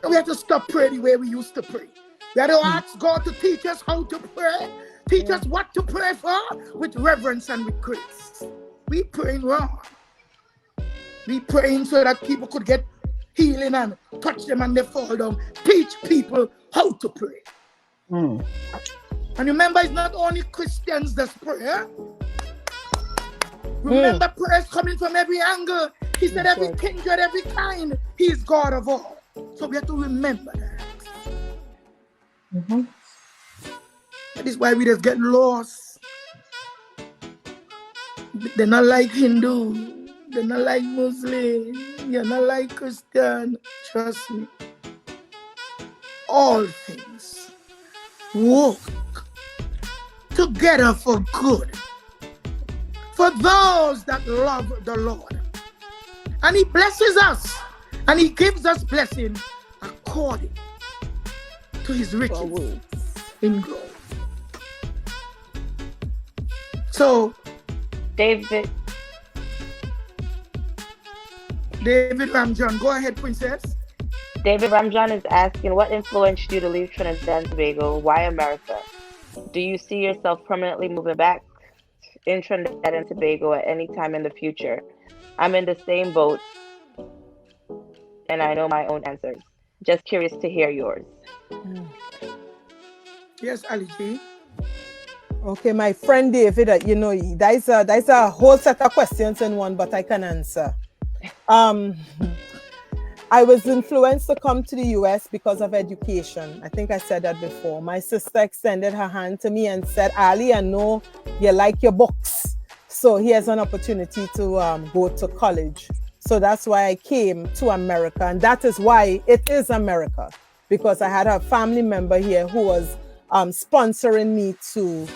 We have to stop praying the way we used to pray. We have to ask God to teach us how to pray, teach us what to pray for with reverence and with grace. We praying wrong. We praying so that people could get healing and touch them and they fall down. Teach people how to pray. And remember, it's not only Christians that pray. Remember, prayer is coming from every angle. He said every kindred, every kind, he is God of all. So we have to remember that. That is why we just get lost. They're not like Hindu. They're not like Muslim. You're not like Christian. Trust me. All things work together for good. For those that love the Lord. And he blesses us. And he gives us blessing according to his riches in glory. So, David Ramjan, go ahead, Princess. David Ramjan is asking, what influenced you to leave Trinidad and Tobago? Why America? Do you see yourself permanently moving back in Trinidad and Tobago at any time in the future? I'm in the same boat, and I know my own answers. Just curious to hear yours. Yes, Allie Gee. Okay, my friend David, there's a whole set of questions in one, but I can answer. I was influenced to come to the US because of education. I think I said that before. My sister extended her hand to me and said, Ali, I know you like your books. So here's an opportunity to go to college. So that's why I came to America. And that is why it is America. Because I had a family member here who was sponsoring me to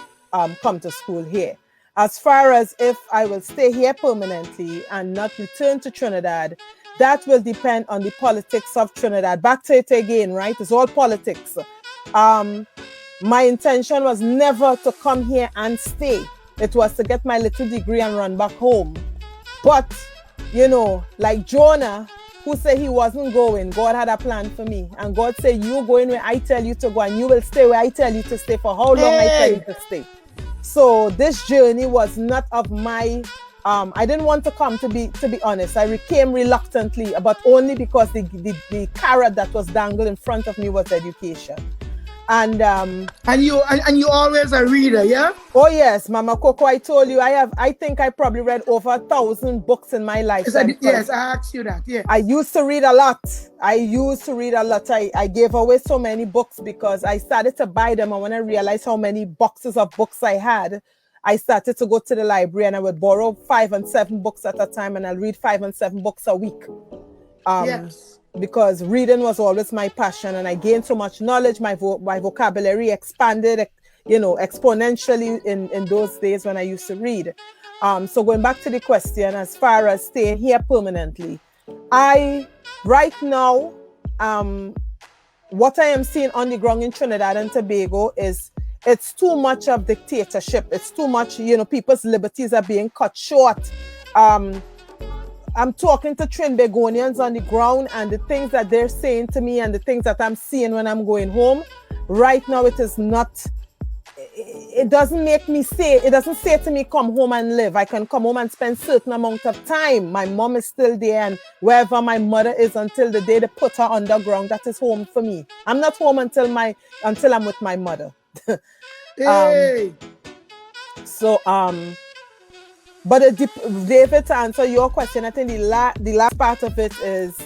come to school here. As far as if I will stay here permanently and not return to Trinidad, that will depend on the politics of Trinidad. Back to it again, right? It's all politics. My intention was never to come here and stay. It was to get my little degree and run back home. But, like Jonah, who said he wasn't going, God had a plan for me. And God said, you going where I tell you to go, and you will stay where I tell you to stay for how long I tell you to stay. So this journey was not of my, I didn't want to come, to be honest. I came reluctantly, but only because the carrot that was dangled in front of me was education. And you always a reader, yeah? Oh yes, Mama Coco, I told you, I think I probably read over 1,000 books in my life. Yes, I asked you that, yeah. I used to read a lot. I gave away so many books because I started to buy them, and when I realized how many boxes of books I had, I started to go to the library and I would borrow 5 and 7 books at a time, and I'll read 5 and 7 books a week. Yes. Because reading was always my passion, and I gained so much knowledge. My vocabulary expanded, exponentially in those days when I used to read. So going back to the question, as far as staying here permanently, right now, what I am seeing on the ground in Trinidad and Tobago is it's too much of dictatorship. It's too much, people's liberties are being cut short. I'm talking to Trinbagonians on the ground, and the things that they're saying to me and the things that I'm seeing when I'm going home, right now it doesn't say to me, come home and live. I can come home and spend certain amount of time. My mom is still there, and wherever my mother is until the day they put her underground, that is home for me. I'm not home until I'm with my mother. Hey. But David, to answer your question, I think the last part of it is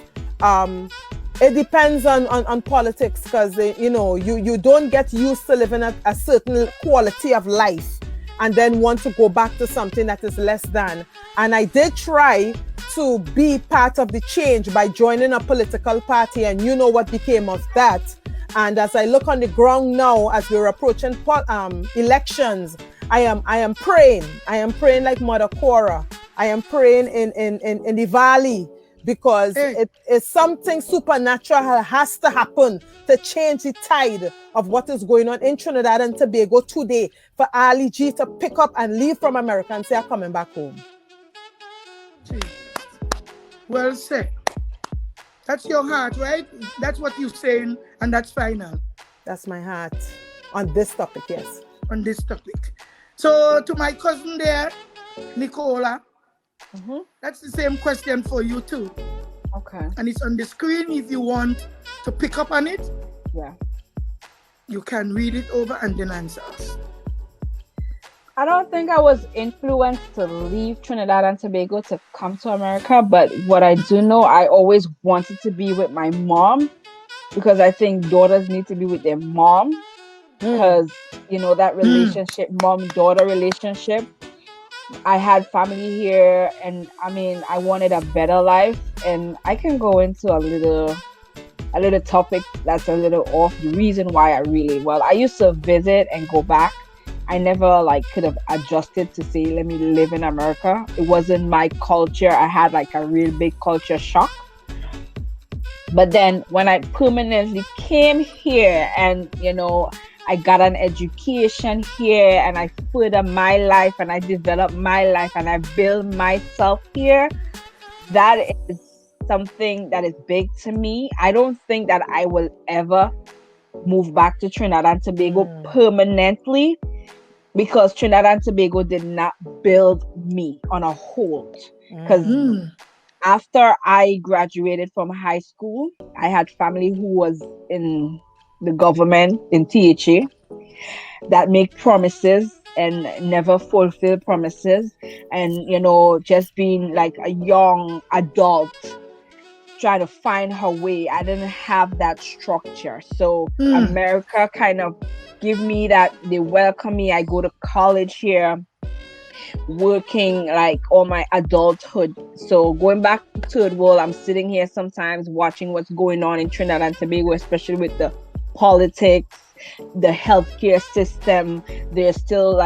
it depends on politics, because you don't get used to living at a certain quality of life and then want to go back to something that is less than. And I did try to be part of the change by joining a political party, and you know what became of that. And as I look on the ground now, as we're approaching elections, I am praying. I am praying like Mother Cora. I am praying in the valley, because it is something supernatural has to happen to change the tide of what is going on in Trinidad and Tobago today for Allie Gee to pick up and leave from America and say, I'm coming back home. Well said. That's your heart, right? That's what you're saying, and that's final. That's my heart on this topic, yes. On this topic. So to my cousin there, Nicola, that's the same question for you too. Okay. And it's on the screen if you want to pick up on it. Yeah. You can read it over and then answer us. I don't think I was influenced to leave Trinidad and Tobago to come to America, but what I do know, I always wanted to be with my mom because I think daughters need to be with their mom because, you know, that relationship, mom-daughter relationship. I had family here and I mean, I wanted a better life, and I can go into a little topic that's a little off. The reason why I used to visit and go back. I never could have adjusted to say, let me live in America. It wasn't my culture. I had a real big culture shock. But then when I permanently came here and, you know, I got an education here and I further my life and I developed my life and I built myself here, that is something that is big to me. I don't think that I will ever move back to Trinidad and Tobago permanently, because Trinidad and Tobago did not build me on a whole. Because after I graduated from high school, I had family who was in the government, in THA, that make promises and never fulfill promises. And, you know, just being like a young adult, trying to find her way. I didn't have that structure. So America kind of give me that. They welcome me. I go to college here, working all my adulthood. So going back to third world, I'm sitting here sometimes watching what's going on in Trinidad and Tobago, especially with the politics, the healthcare system. They're still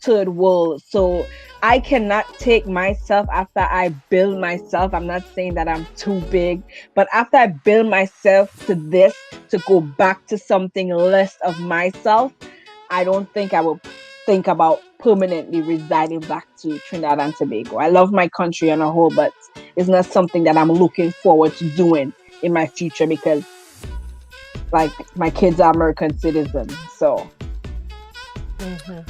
third world. So I cannot take myself after I build myself. I'm not saying that I'm too big, but after I build myself to this, to go back to something less of myself, I don't think I will think about permanently residing back to Trinidad and Tobago. I love my country on a whole, but it's not something that I'm looking forward to doing in my future, because my kids are American citizens. So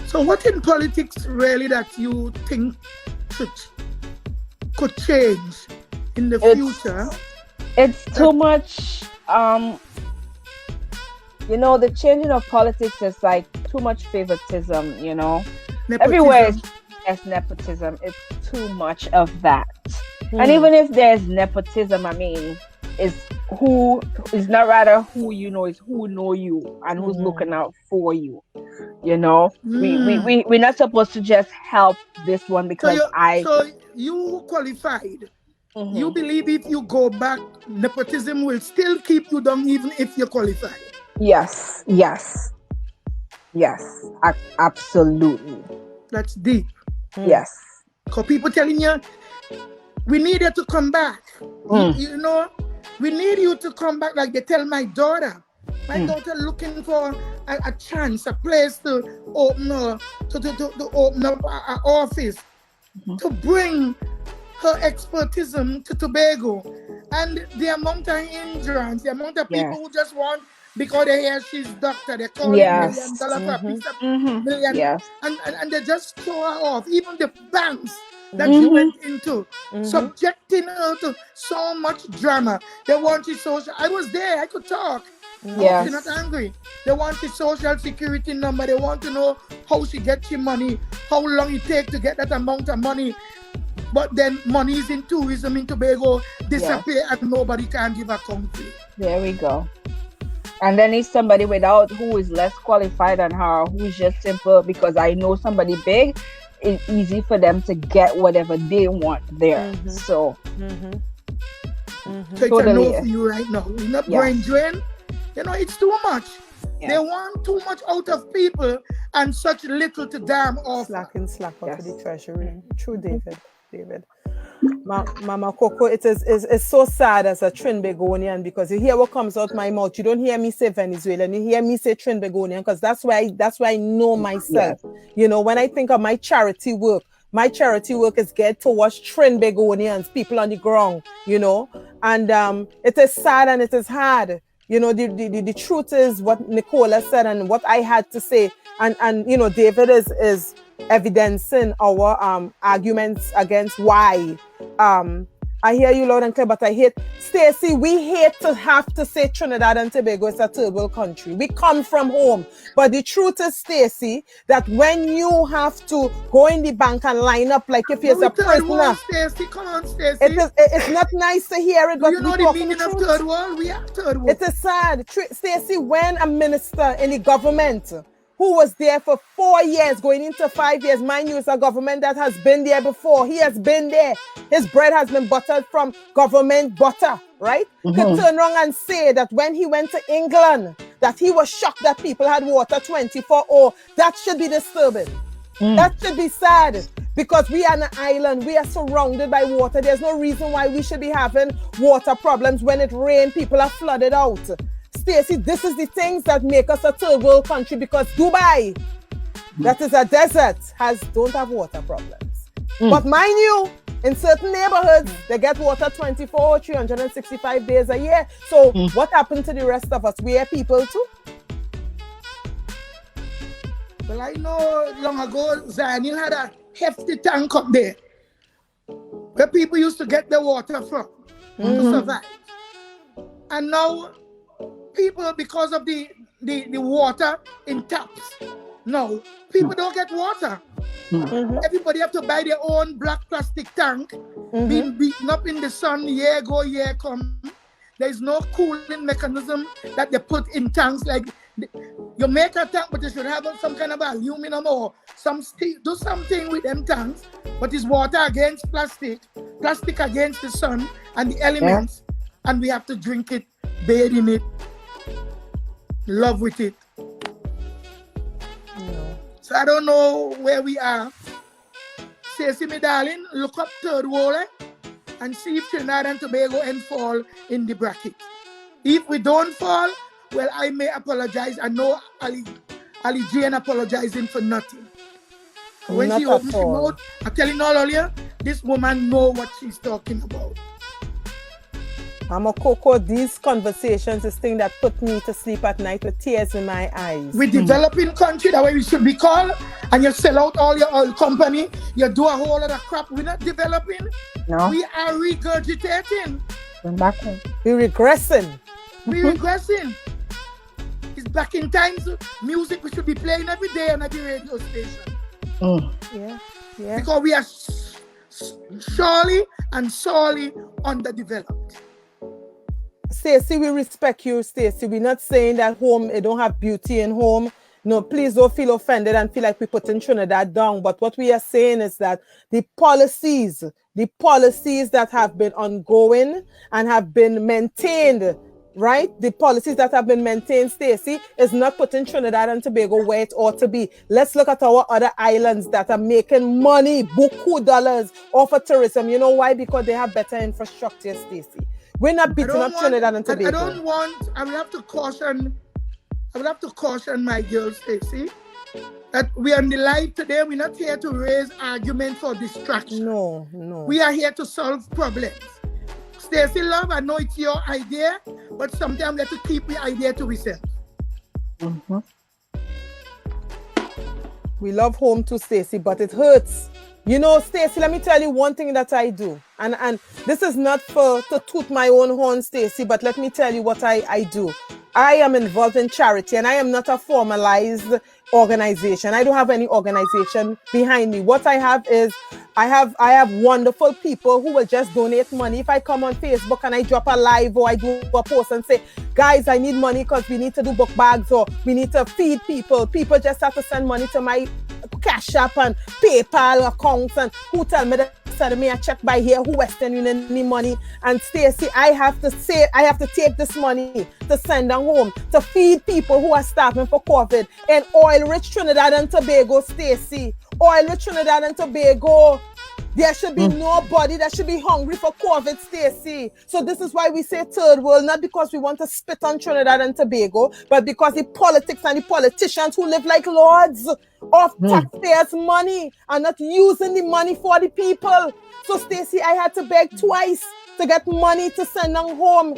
So what in politics really that you think could change in the future? It's too much. You know, the changing of politics is too much favoritism, you know. Nepotism. Everywhere is nepotism. It's too much of that. And even if there's nepotism, I mean, it's not rather who you know, it's who know you and who's looking out for you. You know, we're not supposed to just help this one because So you qualified. You believe if you go back, nepotism will still keep you down even if you're qualified? Yes, absolutely. That's deep. Yes. Because people telling you, we need you to come back. You know, we need you to come back. Like they tell my daughter. My daughter looking for a chance, a place to open up an office, to bring her expertism to Tobago. And the amount of immigrants, the amount of people who just want, because they hear she's doctor, they call it $1 million for a piece of million. And they just throw her off. Even the banks that she went into, subjecting her to so much drama. They want you social. I was there, I could talk. She's not angry. They want the social security number. They want to know how she gets your money, how long it takes to get that amount of money. But then money is in tourism in Tobago disappear and nobody can give account to it. There we go. And then it's somebody who is less qualified than her, who is just simple, because I know somebody big, it's easy for them to get whatever they want there. So So it's a no for you right now. You're not brain drain. You know, it's too much. They want too much out of people and such little to damn off. Slack out to the treasury. True, David. Mama Coco, it's so sad as a Trinbagonian because you hear what comes out my mouth. You don't hear me say Venezuelan. You hear me say Trinbagonian because that's why I know myself. Yes. You know, when I think of my charity work is geared towards Trinbagonians, people on the ground. You know, and it is sad and it is hard. You know, the truth is what Nicola said and what I had to say, and you know, David is evidencing our arguments against why. I hear you loud and clear, but I hate, Stacey, we hate to have to say Trinidad and Tobago is a third world country. We come from home. But the truth is, Stacey, that when you have to go in the bank and line up like if you're a prisoner, Stacey, come on, Stacey. It's not nice to hear it, but you know the meaning of third world? We are third world. It is sad. Stacey, when a minister in the government who was there for 4 years, going into 5 years. Mind you, it's a government that has been there before. He has been there. His bread has been buttered from government butter, right? Could turn around and say that when he went to England, that he was shocked that people had water 24/7. That should be disturbing. That should be sad because we are an island. We are surrounded by water. There's no reason why we should be having water problems. When it rains, people are flooded out. Stacey, this is the things that make us a third world country because Dubai, that is a desert, don't have water problems. But mind you, in certain neighborhoods, they get water 24, 365 days a year. So what happened to the rest of us? We are people too. Well, I know long ago, Zanil had a hefty tank up there where people used to get their water from to survive. And now people, because of the water in taps, no, people don't get water. Everybody have to buy their own black plastic tank, being beaten up in the sun, year go, year come. There's no cooling mechanism that they put in tanks. Like you make a tank, but you should have some kind of aluminum or some steel. Do something with them tanks. But it's water against plastic, plastic against the sun and the elements, and we have to drink it, bathe in it, love with it. So I don't know where we are. Stacey, me darling, look up third world and see if Trinidad and Tobago and fall in the bracket. If we don't fall, well, I may apologize. I know Allie Gee apologizing for nothing. When she opens her mouth, I'm telling all earlier, this woman know what she's talking about. Mama Coco, these conversations is thing that put me to sleep at night with tears in my eyes. We developing country, that way we should be called, and you sell out all your oil company, you do a whole lot of crap. We're not developing. No. We are regurgitating. We're regressing. We're regressing. It's back in times. Music we should be playing every day on every radio station. Yeah. Because we are surely and sorely underdeveloped. Stacey, we respect you, Stacey. We're not saying that home, it don't have beauty in home. No, please don't feel offended and feel like we're putting Trinidad down. But what we are saying is that the policies that have been ongoing and have been maintained, right? The policies that have been maintained, Stacey, is not putting Trinidad and Tobago where it ought to be. Let's look at our other islands that are making money, beaucoup dollars off of tourism. You know why? Because they have better infrastructure, Stacey. We're not beating up Trinidad and Tobago. I will have to caution my girl, Stacey, that we are on the live today. We're not here to raise arguments or distraction. No. We are here to solve problems. Stacey, love, I know it's your idea, but sometimes we have to keep the idea to ourselves. We love home too, Stacey, but it hurts. You know, Stacey, let me tell you one thing that I do. And this is not to toot my own horn, Stacey, but let me tell you what I do. I am involved in charity and I am not a formalized organization. I don't have any organization behind me. What I have is I have wonderful people who will just donate money. If I come on Facebook and I drop a live or I do a post and say, guys, I need money because we need to do book bags or we need to feed people. People just have to send money to my Cash App and PayPal accounts, and who tell me that send me a check by here, who Western Union any money. And Stacey, I have to take this money to send them home to feed people who are starving for COVID in oil-rich Trinidad and Tobago, Stacey. Oil-rich Trinidad and Tobago. There should be nobody that should be hungry for COVID, Stacey. So this is why we say third world, not because we want to spit on Trinidad and Tobago, but because the politics and the politicians who live like lords of taxpayers' money are not using the money for the people. So Stacey, I had to beg twice to get money to send them home.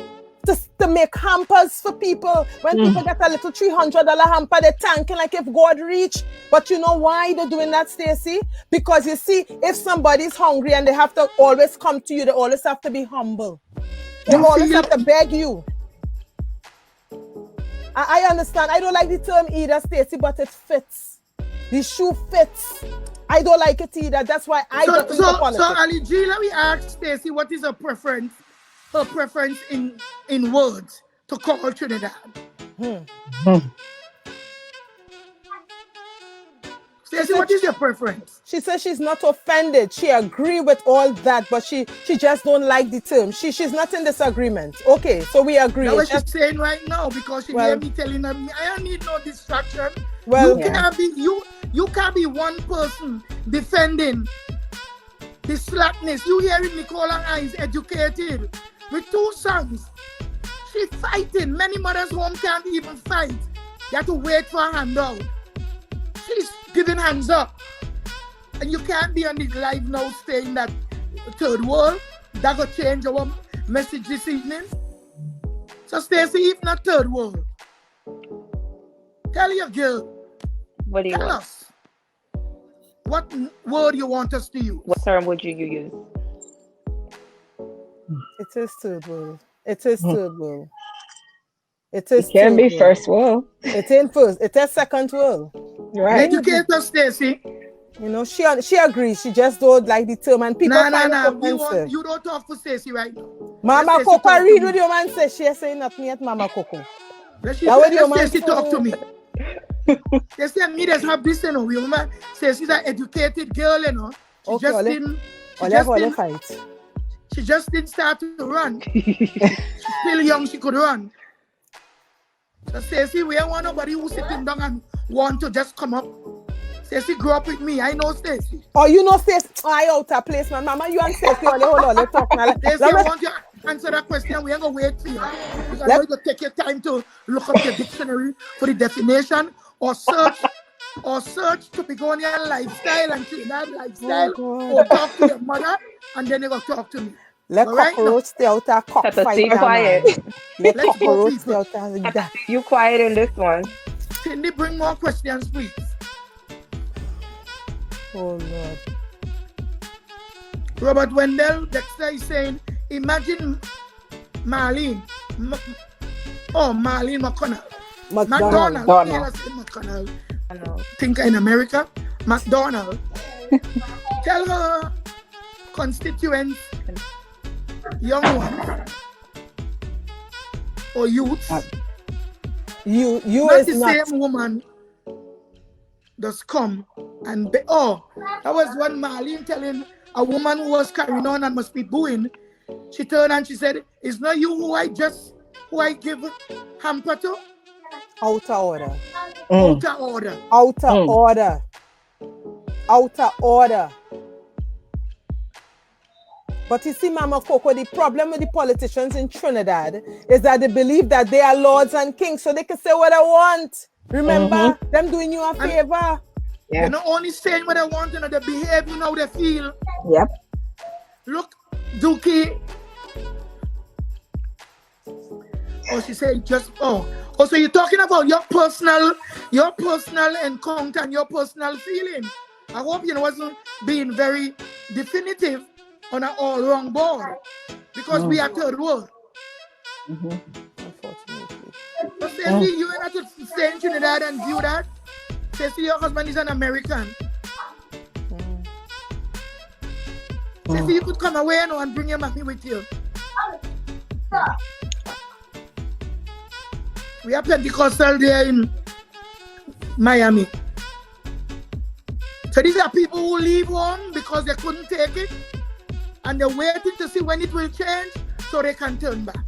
To make hampers for people. When people get a little $300 hamper, they're thanking like if God reached. But you know why they're doing that, Stacey? Because you see, if somebody's hungry and they have to always come to you, they always have to be humble. They always have to beg you. I understand. I don't like the term either, Stacey, but it fits. The shoe fits. I don't like it either. That's why I don't think the politics. So Allie Gee, let me ask Stacey, what is her preference? Her preference in words to call Trinidad. Stacey, what is your preference? She says she's not offended. She agrees with all that, but she just don't like the term. She's not in disagreement. Okay, so we agree. That's what she's saying right now because she hear me telling her, I don't need no distraction. Well, you can't be one person defending the slackness. You hearing Nicola Hinds educated with 2 sons. She's fighting. Many mothers home can't even fight. You have to wait for a handout. She's giving hands up. And you can't be on the live now saying that third world, that will change our message this evening. So Stacey, if not third world, tell your girl. What do you want? Us. What word you want us to use? What term would you use? It is third world. It is third world. It is. It can be first world. It ain't first. It is second world. Right. Educate us, Stacey. You know, she agrees. She just don't like the term, and people find it offensive. You don't talk for Stacey right now. Mama Coco, read what your man says. She is saying nothing yet, Mama Coco. Let Stacey talk to me. Stacey and me just have this, you know. Woman says she's an educated girl, you know. She just didn't start to run. She's still young, she could run. So Stacey, we don't want nobody who's sitting down and want to just come up. Stacey grew up with me. I know Stacey. Oh, you know Stacey? I out of place, man. Mama, you and Stacey, hold on, let's talk now. Stacey, I want you to answer that question. We ain't going to wait for you. Because you're going to take your time to look up the dictionary for the definition or search Trinbagonian lifestyle and Trinidad lifestyle or talk to your mother and then you're going to talk to me. Let cockroach stay out of cockfight. Be quiet. Let cockroach stay out of that. You quiet in this one. Cindy, bring more questions, please. Oh, Lord. Robert Wendell, Dexter is saying, imagine Marlene. Marlene McConnell. McDonald. Think in America. McDonald. Tell her constituents, young ones, or youths. You not is the not. same woman does come and that was one Marlene telling a woman who was carrying on and must be booing. She turned and she said, "It's not you who I give hamper to." Outer order. Outer order. Outer order. Outer order. But you see, Mama Coco, the problem with the politicians in Trinidad is that they believe that they are lords and kings, so they can say what they want. Remember, them doing you a favor. They're not only saying what they want, they behave, how they feel. Yep. Look, Dookie. She said so you're talking about your personal encounter and your personal feeling. I hope you wasn't being very definitive on an all wrong board because we are third world. Unfortunately. But Stacey, you ain't have to stay in Trinidad and view that. Stacey, your husband is an American. Stacey, you could come away and bring your mommy with you. We have Pentecostal there in Miami. So these are people who leave home because they couldn't take it and they're waiting to see when it will change so they can turn back.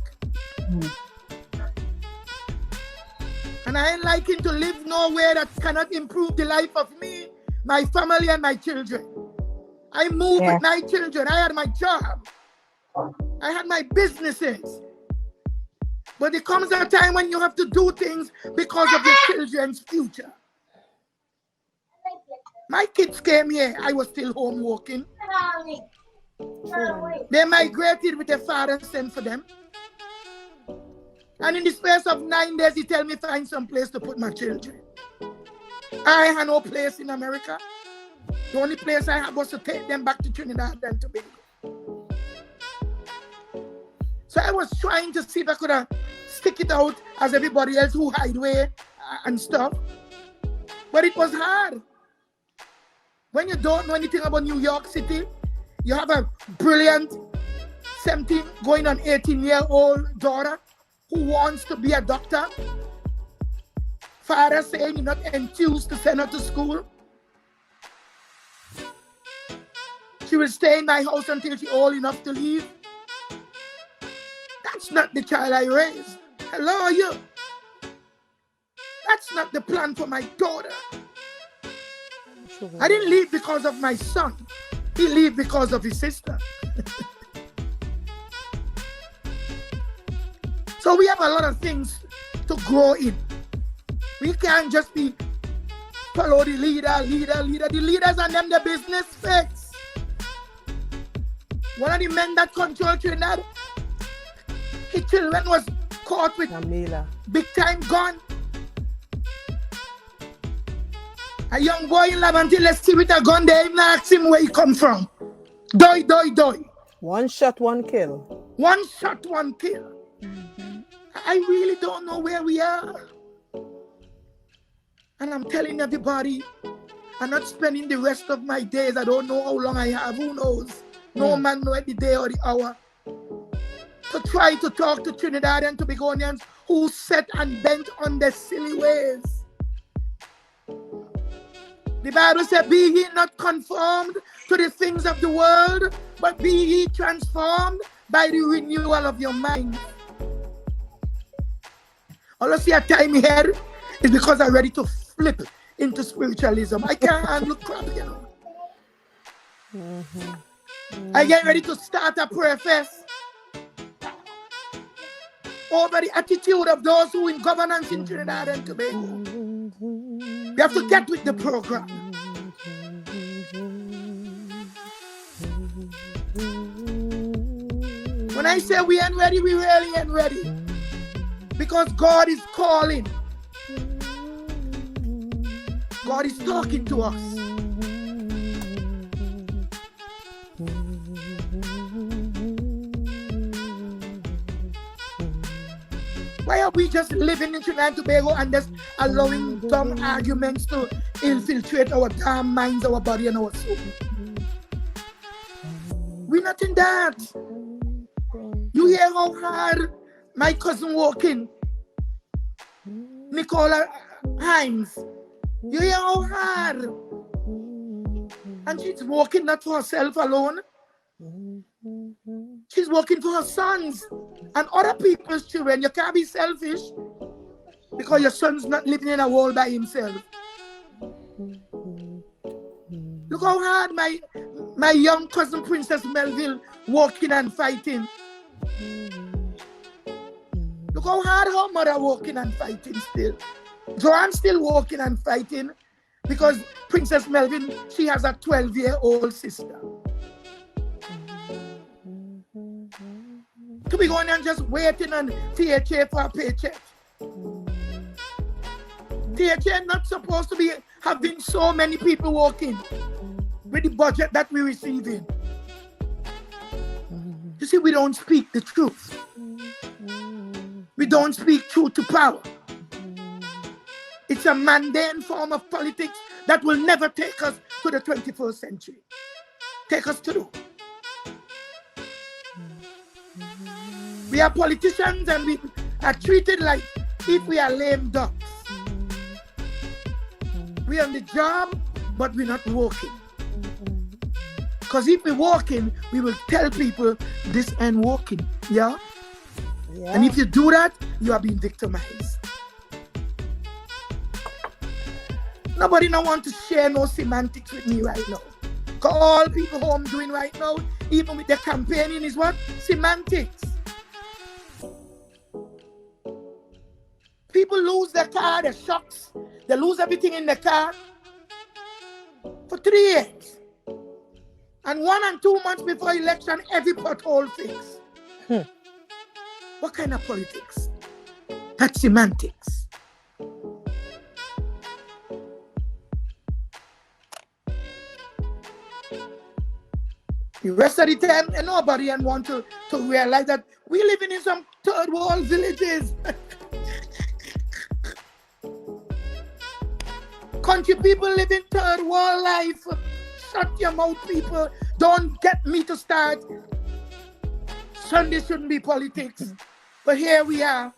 And I ain't liking to live nowhere that cannot improve the life of me, my family, and my children. I moved with my children. I had my job. I had my businesses. But there comes a time when you have to do things because of your children's future. My kids came here. I was still home working. They migrated with their father sent for them. And in the space of 9 days, he tell me find some place to put my children. I had no place in America. The only place I had was to take them back to Trinidad and Tobago. So I was trying to see if I could stick it out as everybody else who hide away and stuff. But it was hard. When you don't know anything about New York City, you have a brilliant 17 going on 18-year-old daughter who wants to be a doctor. Father saying you're not enthused to send her to school. She will stay in my house until she's old enough to leave. That's not the child I raised. Hello, you. That's not the plan for my daughter. I didn't leave because of my son. He left because of his sister. So we have a lot of things to grow in. We can't just be follow the leader. The leaders and them the business fix. One of the men that control Trinidad, his children was caught with big time gun. A young boy in lab until let's see with a gun, they even ask him where he come from. Doi. One shot, one kill. One shot, one kill. I really don't know where we are. And I'm telling everybody, I'm not spending the rest of my days. I don't know how long I have. Who knows? No man knows the day or the hour. To try to talk to Trinidad and Trinbagonians who set and bent on their silly ways. The Bible said, be ye not conformed to the things of the world, but be ye transformed by the renewal of your mind. All I see a time here is because I'm ready to flip into spiritualism. I can't handle crap, you know. I get ready to start a prayer fest over the attitude of those who in governance in Trinidad and Tobago. We have to get with the program. When I say we ain't ready, we really ain't ready. Because God is calling. God is talking to us. Why are we just living in Trinidad and Tobago and just allowing dumb arguments to infiltrate our damn minds, our body, and our soul? We're not in that. You hear how hard my cousin walking, Nicola Hinds. You hear how hard? And she's walking not for herself alone. She's working for her sons and other people's children. You can't be selfish because your son's not living in a world by himself. Look how hard my young cousin Princess Melville working and fighting. Look how hard her mother working and fighting still. Joanne's still working and fighting because Princess Melvin, she has a 12-year-old sister. To be going and just waiting on THA for a paycheck. THA not supposed to be having so many people working with the budget that we're receiving. You see, we don't speak the truth. We don't speak truth to power. It's a mundane form of politics that will never take us to the 21st century. Take us through. We are politicians and we are treated like if we are lame ducks. We are on the job, but we're not working. Because if we're working, we will tell people this ain't working. Yeah? And if you do that, you are being victimized. Nobody don't want to share no semantics with me right now. All people home doing right now, even with the campaigning, is what? Semantics. People lose their car, their shocks. They lose everything in the car for 3 years. And 1 and 2 months before election, every pothole fixed. What kind of politics? That's semantics. The rest of the time, and nobody want to realize that we living in some third world villages. Country people live in third world life. Shut your mouth, people. Don't get me to start. Sunday shouldn't be politics. But here we are.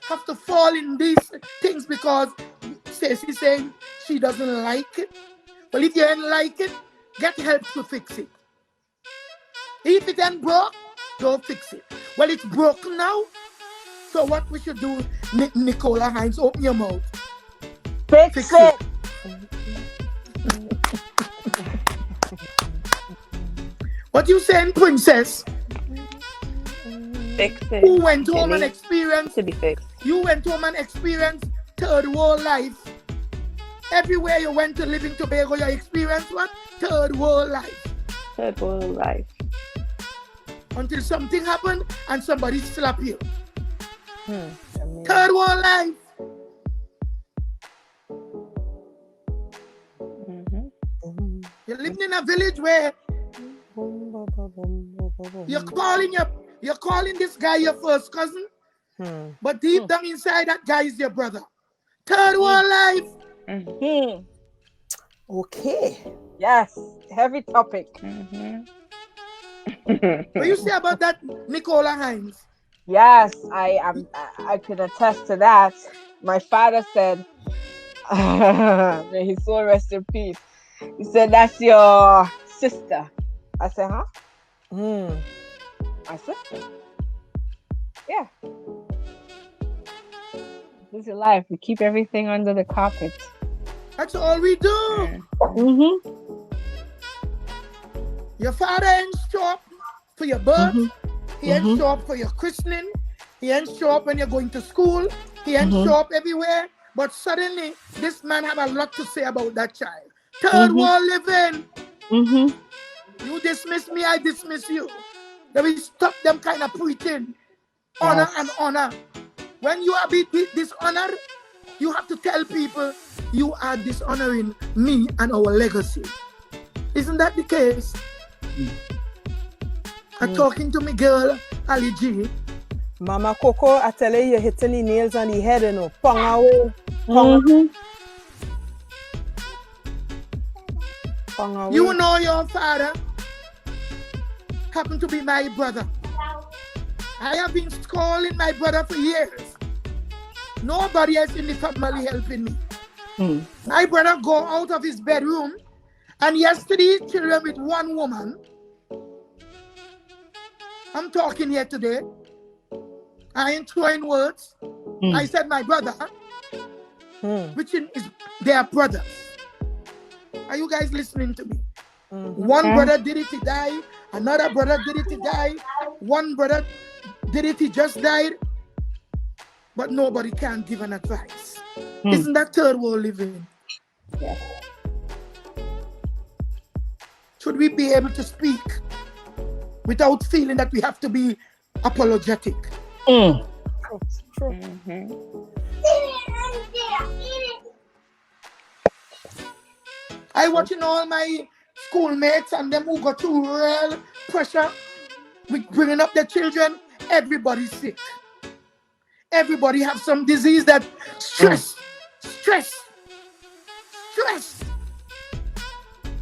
Have to fall in these things because Stacey's saying she doesn't like it. Well, if you don't like it, get help to fix it. If it ain't broke, don't fix it. Well, it's broken now. So what we should do, Nicola Hinds, open your mouth. Fix it. What you saying, princess? Fix it. Who went home and experienced? To be fixed. You went home and experienced third world life. Everywhere you went to live in Tobago, you experienced what? Third world life. Third world life. Until something happened and somebody slap you. Third world life. You're living in a village where you're calling this guy your first cousin, but deep down inside that guy is your brother. Third world life. Okay. Yes, heavy topic. What you say about that, Nicola Hinds? Yes, I could attest to that. My father said, may his soul rest in peace. He said, that's your sister. I said, huh? My sister? Yeah. This is life. We keep everything under the carpet. That's all we do. Your father ain't show up for your birth. He ain't show up for your christening. He ain't show up when you're going to school. He ain't show up everywhere. But suddenly, this man have a lot to say about that child. Third world living. You dismiss me, I dismiss you. Then we stop them kind of preaching. Honor and honor. When you are being dishonored, you have to tell people you are dishonoring me and our legacy. Isn't that the case? I'm talking to my girl, Allie Gee. Mama Coco, I tell you, you're hitting the nails on the head, you know. Pong away. Pong away. You know your father happened to be my brother. I have been calling my brother for years. Nobody else in the family helping me. My brother go out of his bedroom, and yesterday children with one woman. I'm talking here today. I ain't throwing words. I said my brother, which is their brothers. Are you guys listening to me? One brother did it, he died. Another brother did it, he died. One brother did it, he just died. But nobody can give an advice. Isn't that third world living? Yes. Should we be able to speak without feeling that we have to be apologetic? I watching all my schoolmates and them who got through real pressure with bringing up their children. Everybody's sick. Everybody have some disease that stress.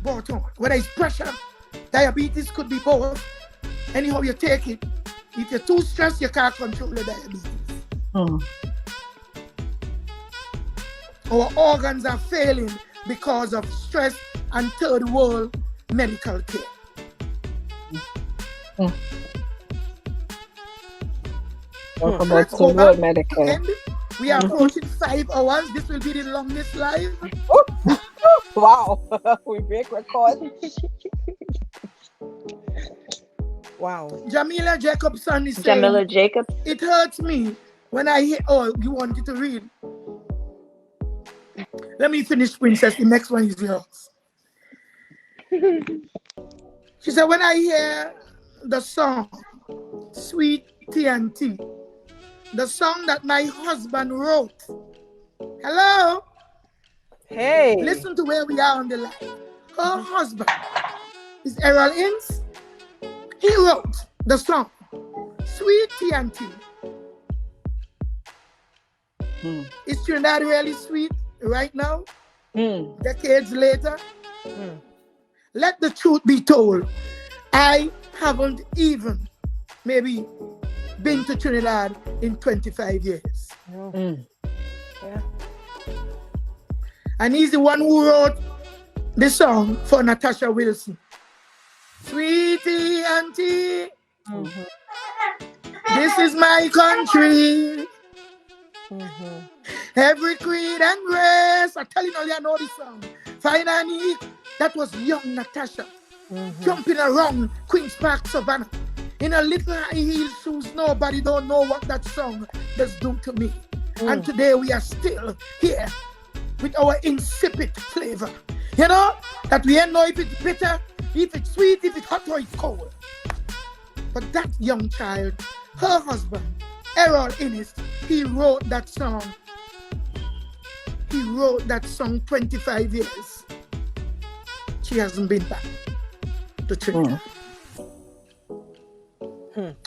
Brought on. Whether it's pressure, diabetes, could be both. Anyhow you take it. If you're too stressed, you can't control the diabetes. Our organs are failing because of stress and third world medical care. Talk about third world medical. We are approaching 5 hours. This will be the longest live. Wow. We break records. Wow. Jamila Jacobson is saying, Jamila Jacobs. it hurts me when I hear, oh, you wanted to read? Let me finish, Princess. The next one is yours. She said, when I hear the song, Sweet TNT, the song that my husband wrote. Hello? Hey. Listen to where we are on the line. Her husband is Errol Hinds. He wrote the song, Sweet TNT. Is Trinidad really sweet right now? Decades later? Let the truth be told. I haven't even maybe been to Trinidad in 25 years. Yeah. And he's the one who wrote the song for Natasha Wilson. Sweetie auntie, this is my country. Every creed and race. I tell you now, you know the song. Finally, that was young Natasha jumping around Queen's Park Savannah in a little high heel shoes. Nobody don't know what that song does do to me. And today we are still here with our insipid flavor. You know, that we ain't know if it's bitter, if it's sweet, if it's hot or it's cold. But that young child, her husband, Errol Innis, he wrote that song. He wrote that song 25 years. She hasn't been back to Trinidad.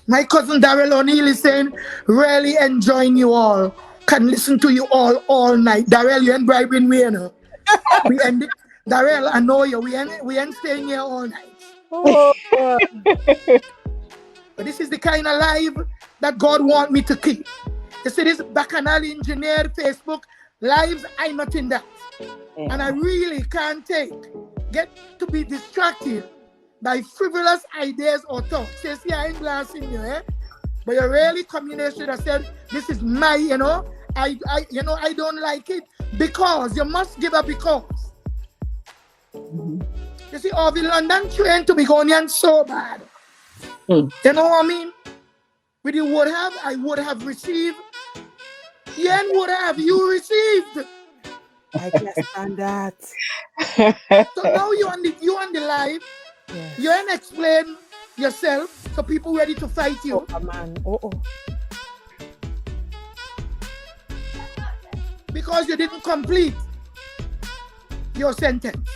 My cousin Darrell O'Neill is saying, really enjoying you all. Can listen to you all night. Darrell, you ain't bribing me, you know. We end Darrell, I know you. We ain't staying here all night. But this is the kind of life that God want me to keep. You see this bacchanal engineered Facebook lives, I'm not in that. And I really can't get to be distracted by frivolous ideas or thoughts. You see, I ain't blasting you, eh? But you really communication that said, this is my, you know, I don't like it because you must give a because. You see, all the London train to Begonian so bad. You know what I mean? With you would have, I would have received. Yen would have, you received. I can't stand that. So now you on the live. Yes. You ain't explain yourself, so people ready to fight you. Oh, man. Because you didn't complete your sentence.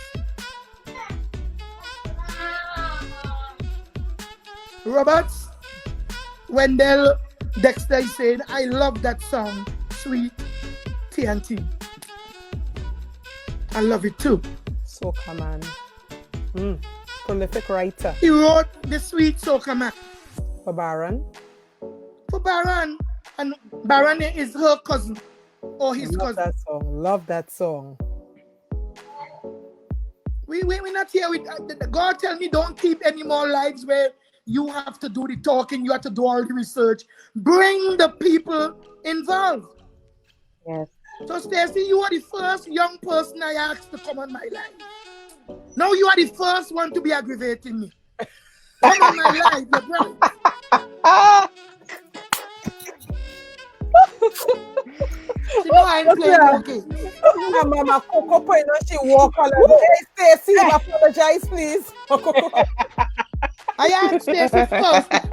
Roberts, Wendell, Dexter is saying, I love that song, Sweet TNT. I love it too. Soca man. Prolific writer. He wrote the Sweet Soca Man. For Baron? For Baron. And Baron is her cousin. Or his cousin. Love that song. We're not here with... God tell me don't keep any more lives where you have to do the talking, you have to do all the research. Bring the people involved. Yes. So Stacey, you are the first young person I asked to come on my life. Now you are the first one to be aggravating me. Come on my life, you're bright. She know I ain't playing okay. Mama Coco, you know she walk on her. Hey Stacey, apologize please. I asked Stacey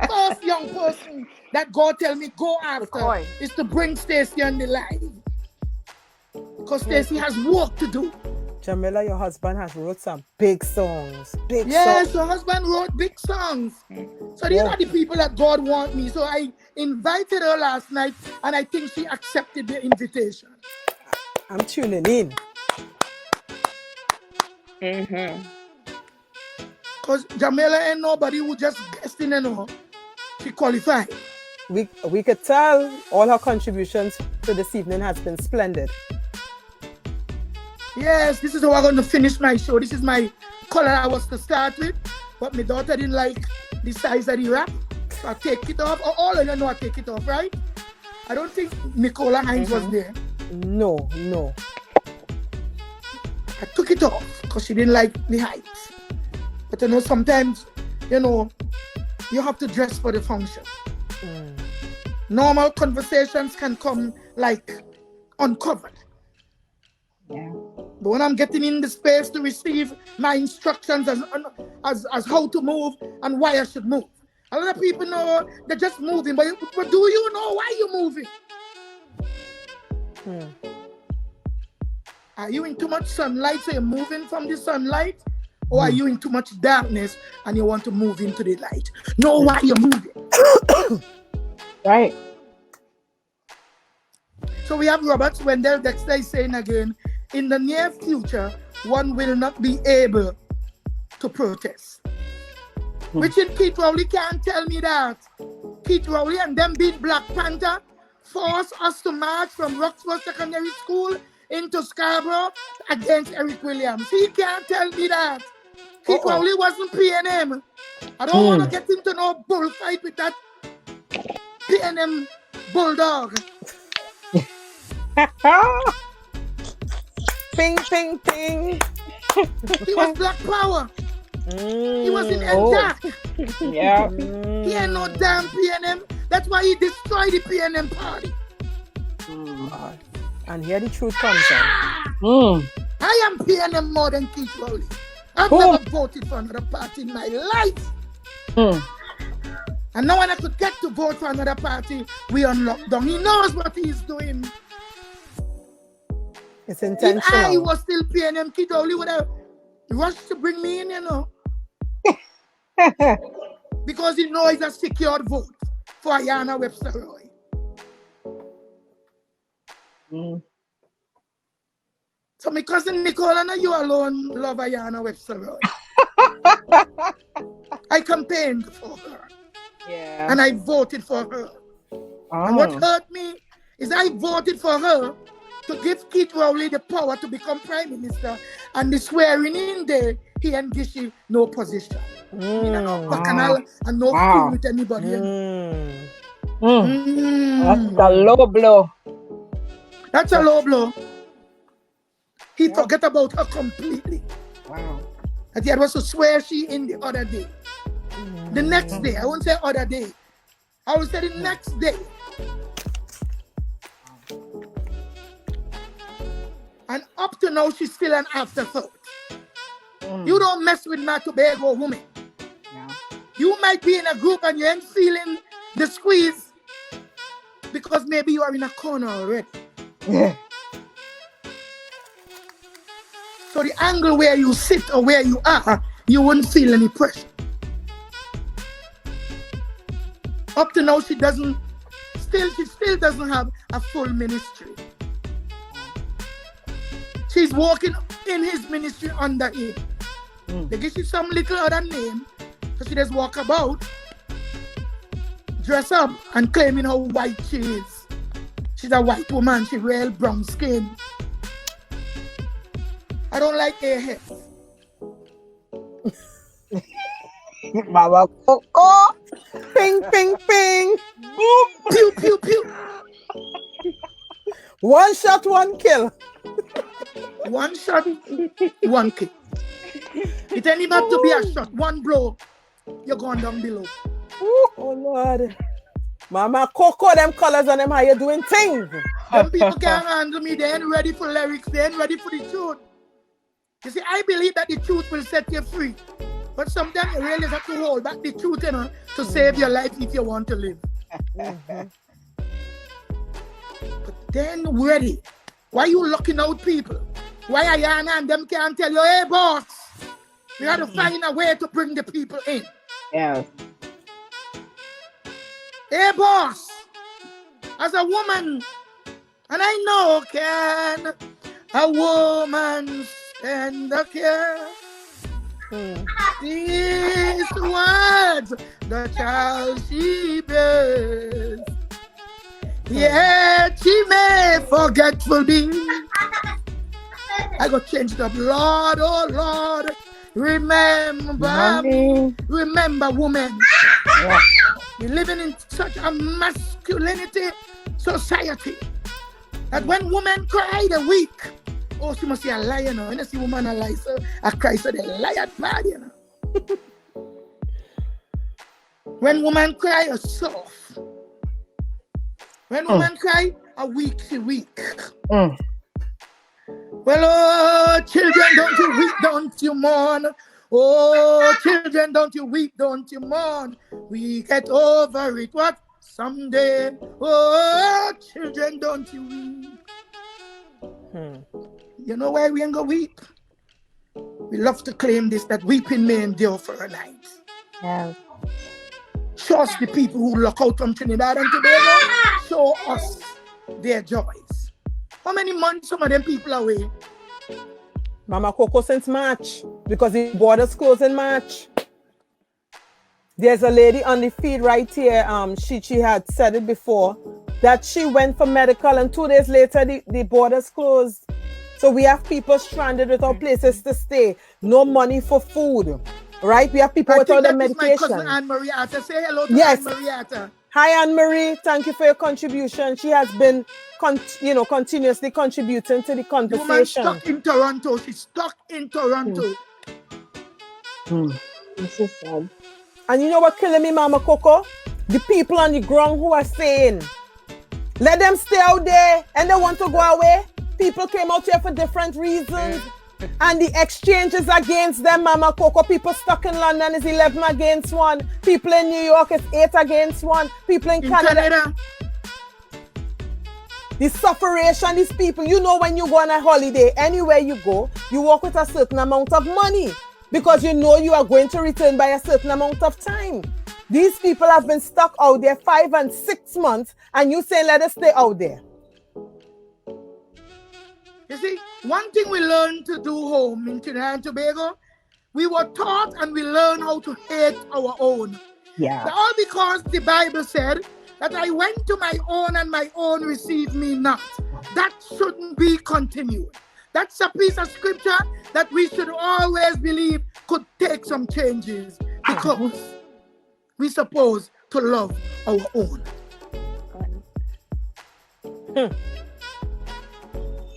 first young person that God tell me go after is to bring Stacey on the line. Because Stacey has work to do. Jamila, your husband has wrote some big songs. Yes, your husband wrote big songs. So these are the people that God want me. So I invited her last night and I think she accepted the invitation. I'm tuning in. Because Jamila ain't nobody who just guessed in and all. She qualified. We could tell all her contributions to this evening has been splendid. Yes, this is how I'm going to finish my show. This is my color I was to start with. But my daughter didn't like the size of the wrap. So I take it off. All of you know I take it off, right? I don't think Nicola Hinds was there. No. I took it off because she didn't like the height. But you know, sometimes, you know, you have to dress for the function. Normal conversations can come like uncovered. Yeah. But when I'm getting in the space to receive my instructions as how to move and why I should move. A lot of people know they're just moving, but do you know why you're moving? Are you in too much sunlight, so you're moving from the sunlight? Or are you in too much darkness and you want to move into the light? Know why you're moving. Right. So we have Robert Wendell Dexter is saying again, in the near future, one will not be able to protest. Richard Keith Rowley can't tell me that. Keith Rowley and them being Black Panther forced us to march from Roxborough Secondary School into Scarborough against Eric Williams. He can't tell me that. Keith Rowley wasn't PNM. I don't want to get into no bullfight with that PNM bulldog. Ping, ping, ping. He was Black Power. He was in NJAC. Yeah. He ain't no damn PNM. That's why he destroyed the PNM party. And here the truth comes out. I am PNM more than Keith Rowley. I've never voted for another party in my life. And now when I could get to vote for another party, we on lockdown. He knows what he's doing. It's intentional. If I was still PNM, Keith Rowley would have rushed to bring me in, you know. Because he knows it's a secured vote for Ayanna Webster Roy. So my cousin Nicola and you alone love Ayanna Webster Roy. I campaigned for her. Yeah. And I voted for her. And what hurt me is I voted for her to give Keith Rowley the power to become Prime Minister, and the swearing in day, he and Gishi no position. No bacchanal and no fool with anybody. That's a low blow. That's a low blow. He forget about her completely. Wow. And he was to swear she in the other day. The next day, I won't say other day. I will say the next day. And up to now, she's still an afterthought. You don't mess with my Tobago woman. No. You might be in a group and you ain't feeling the squeeze because maybe you are in a corner already. Yeah. So the angle where you sit or where you are, you wouldn't feel any pressure. Up to now, she still doesn't have a full ministry. She's walking in his ministry under him. They give you some little other name, so she just walk about, dress up, and claiming how white she is. She's a white woman, she real brown skin. I don't like her hair. Mama Coco. Ping, ping, ping. Boom, pew, pew, pew. One shot, one kill. One shot, one kill. It ain't even have to be a shot. One blow, you're going down below. Oh Lord. Mama Coco, them colors on them, how you doing things? Them people can't handle me. They ain't ready for lyrics. They ain't ready for the truth. You see, I believe that the truth will set you free. But sometimes you really have to hold back the truth, you know, to save your life if you want to live. But then ready. Why you locking out people? Why Ayanna and them can't tell you, hey boss, we have to find a way to bring the people in. Yeah. Hey boss, as a woman, and I know can a woman stand the care? These words, the child she bears, yet she may forgetful be. I got changed up, Lord, oh Lord, remember me, remember woman. Yeah. We're living in such a masculinity society that when women cry, they're weak. Oh, she must be a liar now. When I see woman a lie, so I cry, so they lie at bad, you know. When woman cry, a soft. When woman cry, a weak, she weak. Well, oh, children, don't you weep, don't you mourn. Oh, children, don't you weep, don't you mourn. We get over it, what? Someday. Oh, children, don't you weep. You know why we ain't gonna weep? We love to claim this, that weeping may endure for a night. Yeah. Show us the people who look out from Trinidad and Tobago. Show us their joys. How many months some of them people are away? Mama Coco since March, because the borders close in March. There's a lady on the feed right here. She had said it before that she went for medical and 2 days later the borders closed. So we have people stranded without places to stay, no money for food, right? We have people without their medication. My cousin Anne Marietta. Say hello to Yes. Anne Marietta. Hi Anne Marie, thank you for your contribution. She has been, continuously contributing to the The woman conversation. stuck in Toronto. She's stuck in Toronto. This is sad. And you know what killing me, Mama Coco? The people on the ground who are saying, let them stay out there and they want to go away. People came out here for different reasons. And the exchange is against them, Mama Coco. People stuck in London is 11 against 1. People in New York is 8 against 1. People in Canada. The sufferation, these people, you know, when you go on a holiday, anywhere you go, you walk with a certain amount of money because you know you are going to return by a certain amount of time. These people have been stuck out there 5 and 6 months, and you say, let us stay out there. You see, one thing we learned to do home in Trinidad and Tobago, we were taught and we learned how to hate our own. Yeah. All because the Bible said that I went to my own and my own received me not. That shouldn't be continued. That's a piece of scripture that we should always believe could take some changes because we're supposed to love our own.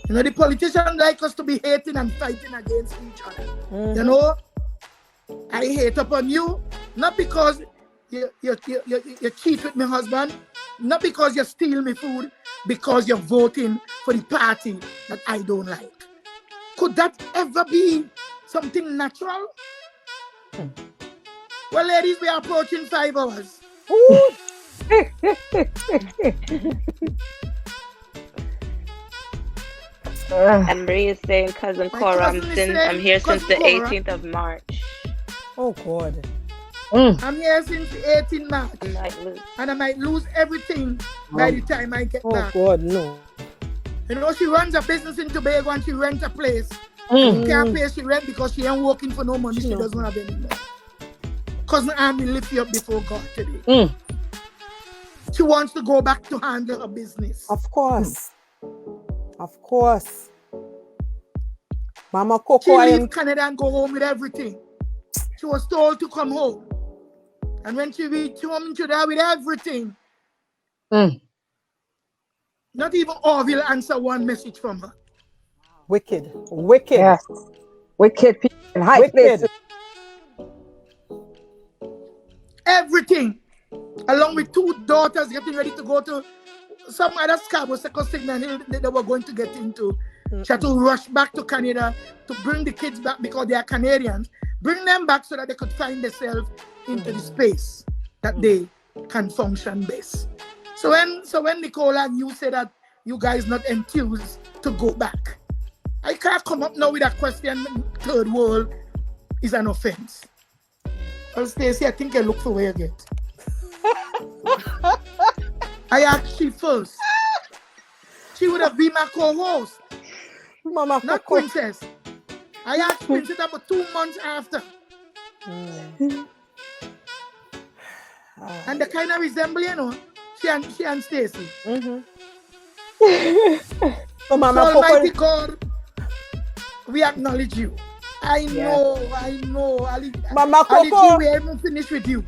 You know, the politicians like us to be hating and fighting against each other. You know, I hate upon you, not because you cheat with my husband, not because you steal me food, because you're voting for the party that I don't like. Could that ever be something natural? Well, ladies, we are approaching 5 hours. And Marie is saying, Cousin Cora, I'm here since the 18th of March. Oh, God. I'm here since the 18th March. And I might lose everything by the time I get back. Oh, God, no. You know, she runs a business in Tobago and she rents a place. She can't pay she rent because she ain't working for no money. She doesn't have any money. Cousin Anne will lift you up before God today. She wants to go back to handle her business. Of course. Of course. Mama Coco, she leave Canada and go home with everything. She was told to come home. And when she reached home, she there with everything. Not even Orville answer one message from her. Wicked. Wicked. Yes. Wicked people in high places. Everything. Along with 2 daughters getting ready to go to some other Scarborough Second Signal Hill they were going to get into. She had to rush back to Canada to bring the kids back because they are Canadians. Bring them back so that they could find themselves into the space that they can function best. So when Nicola and you say that you guys not enthused to go back, I can't come up now with a question. Third world is an offense. Well, Stacey, I think I look for where you get. I asked she first. She would have been my co-host. Mama not Coco. Princess. I asked Princess about 2 months after. And the kind of resemble, you know, she and Stacey. So Mama so Almighty Coco, God, we acknowledge you. I know. Mama Allie Gee, Coco. we haven't finished with you.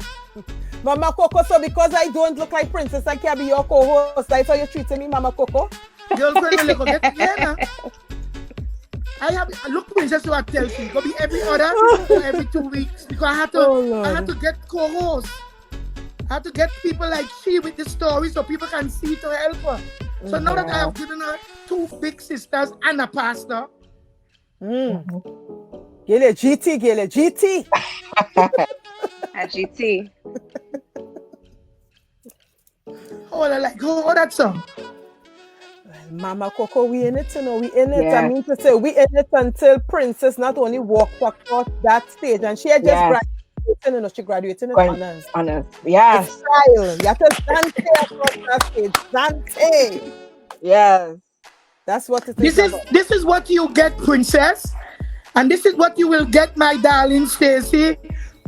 Mama Coco, so because I don't look like Princess, I can't be your co-host. That's how you're treating me, Mama Coco. Girlfriend will go get look, princess, what I tell you. It could be every other or every 2 weeks because I had to get co-hosts. I have to get people like she with the story so people can see to help her. So now that I have given her 2 big sisters and a pastor. Gele GT. At GT. Oh, I like that song. Mama Coco, we in it, you know, we in it. Yeah. I mean to say, we in it until Princess not only walked across that stage, and she had just graduated, you know, she graduated in honors. Honors, yes. It's style. You have to Dante across that stage. Dante. Yes. That's what it is. This is what you get, princess. And this is what you will get, my darling Stacy,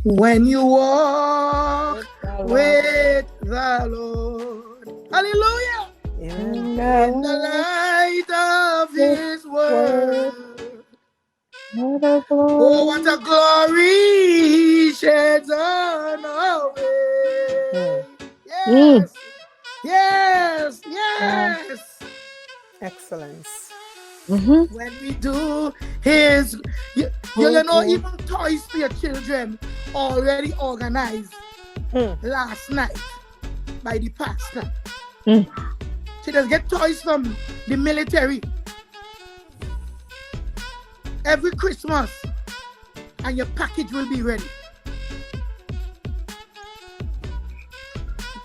when you walk with the Lord. Hallelujah. In the light of His word. Oh, what a glory sheds on our way. Yes. Excellence. When we do His, you know, even toys for your children already organized last night by the pastor. She does get toys from the military every Christmas, and your package will be ready.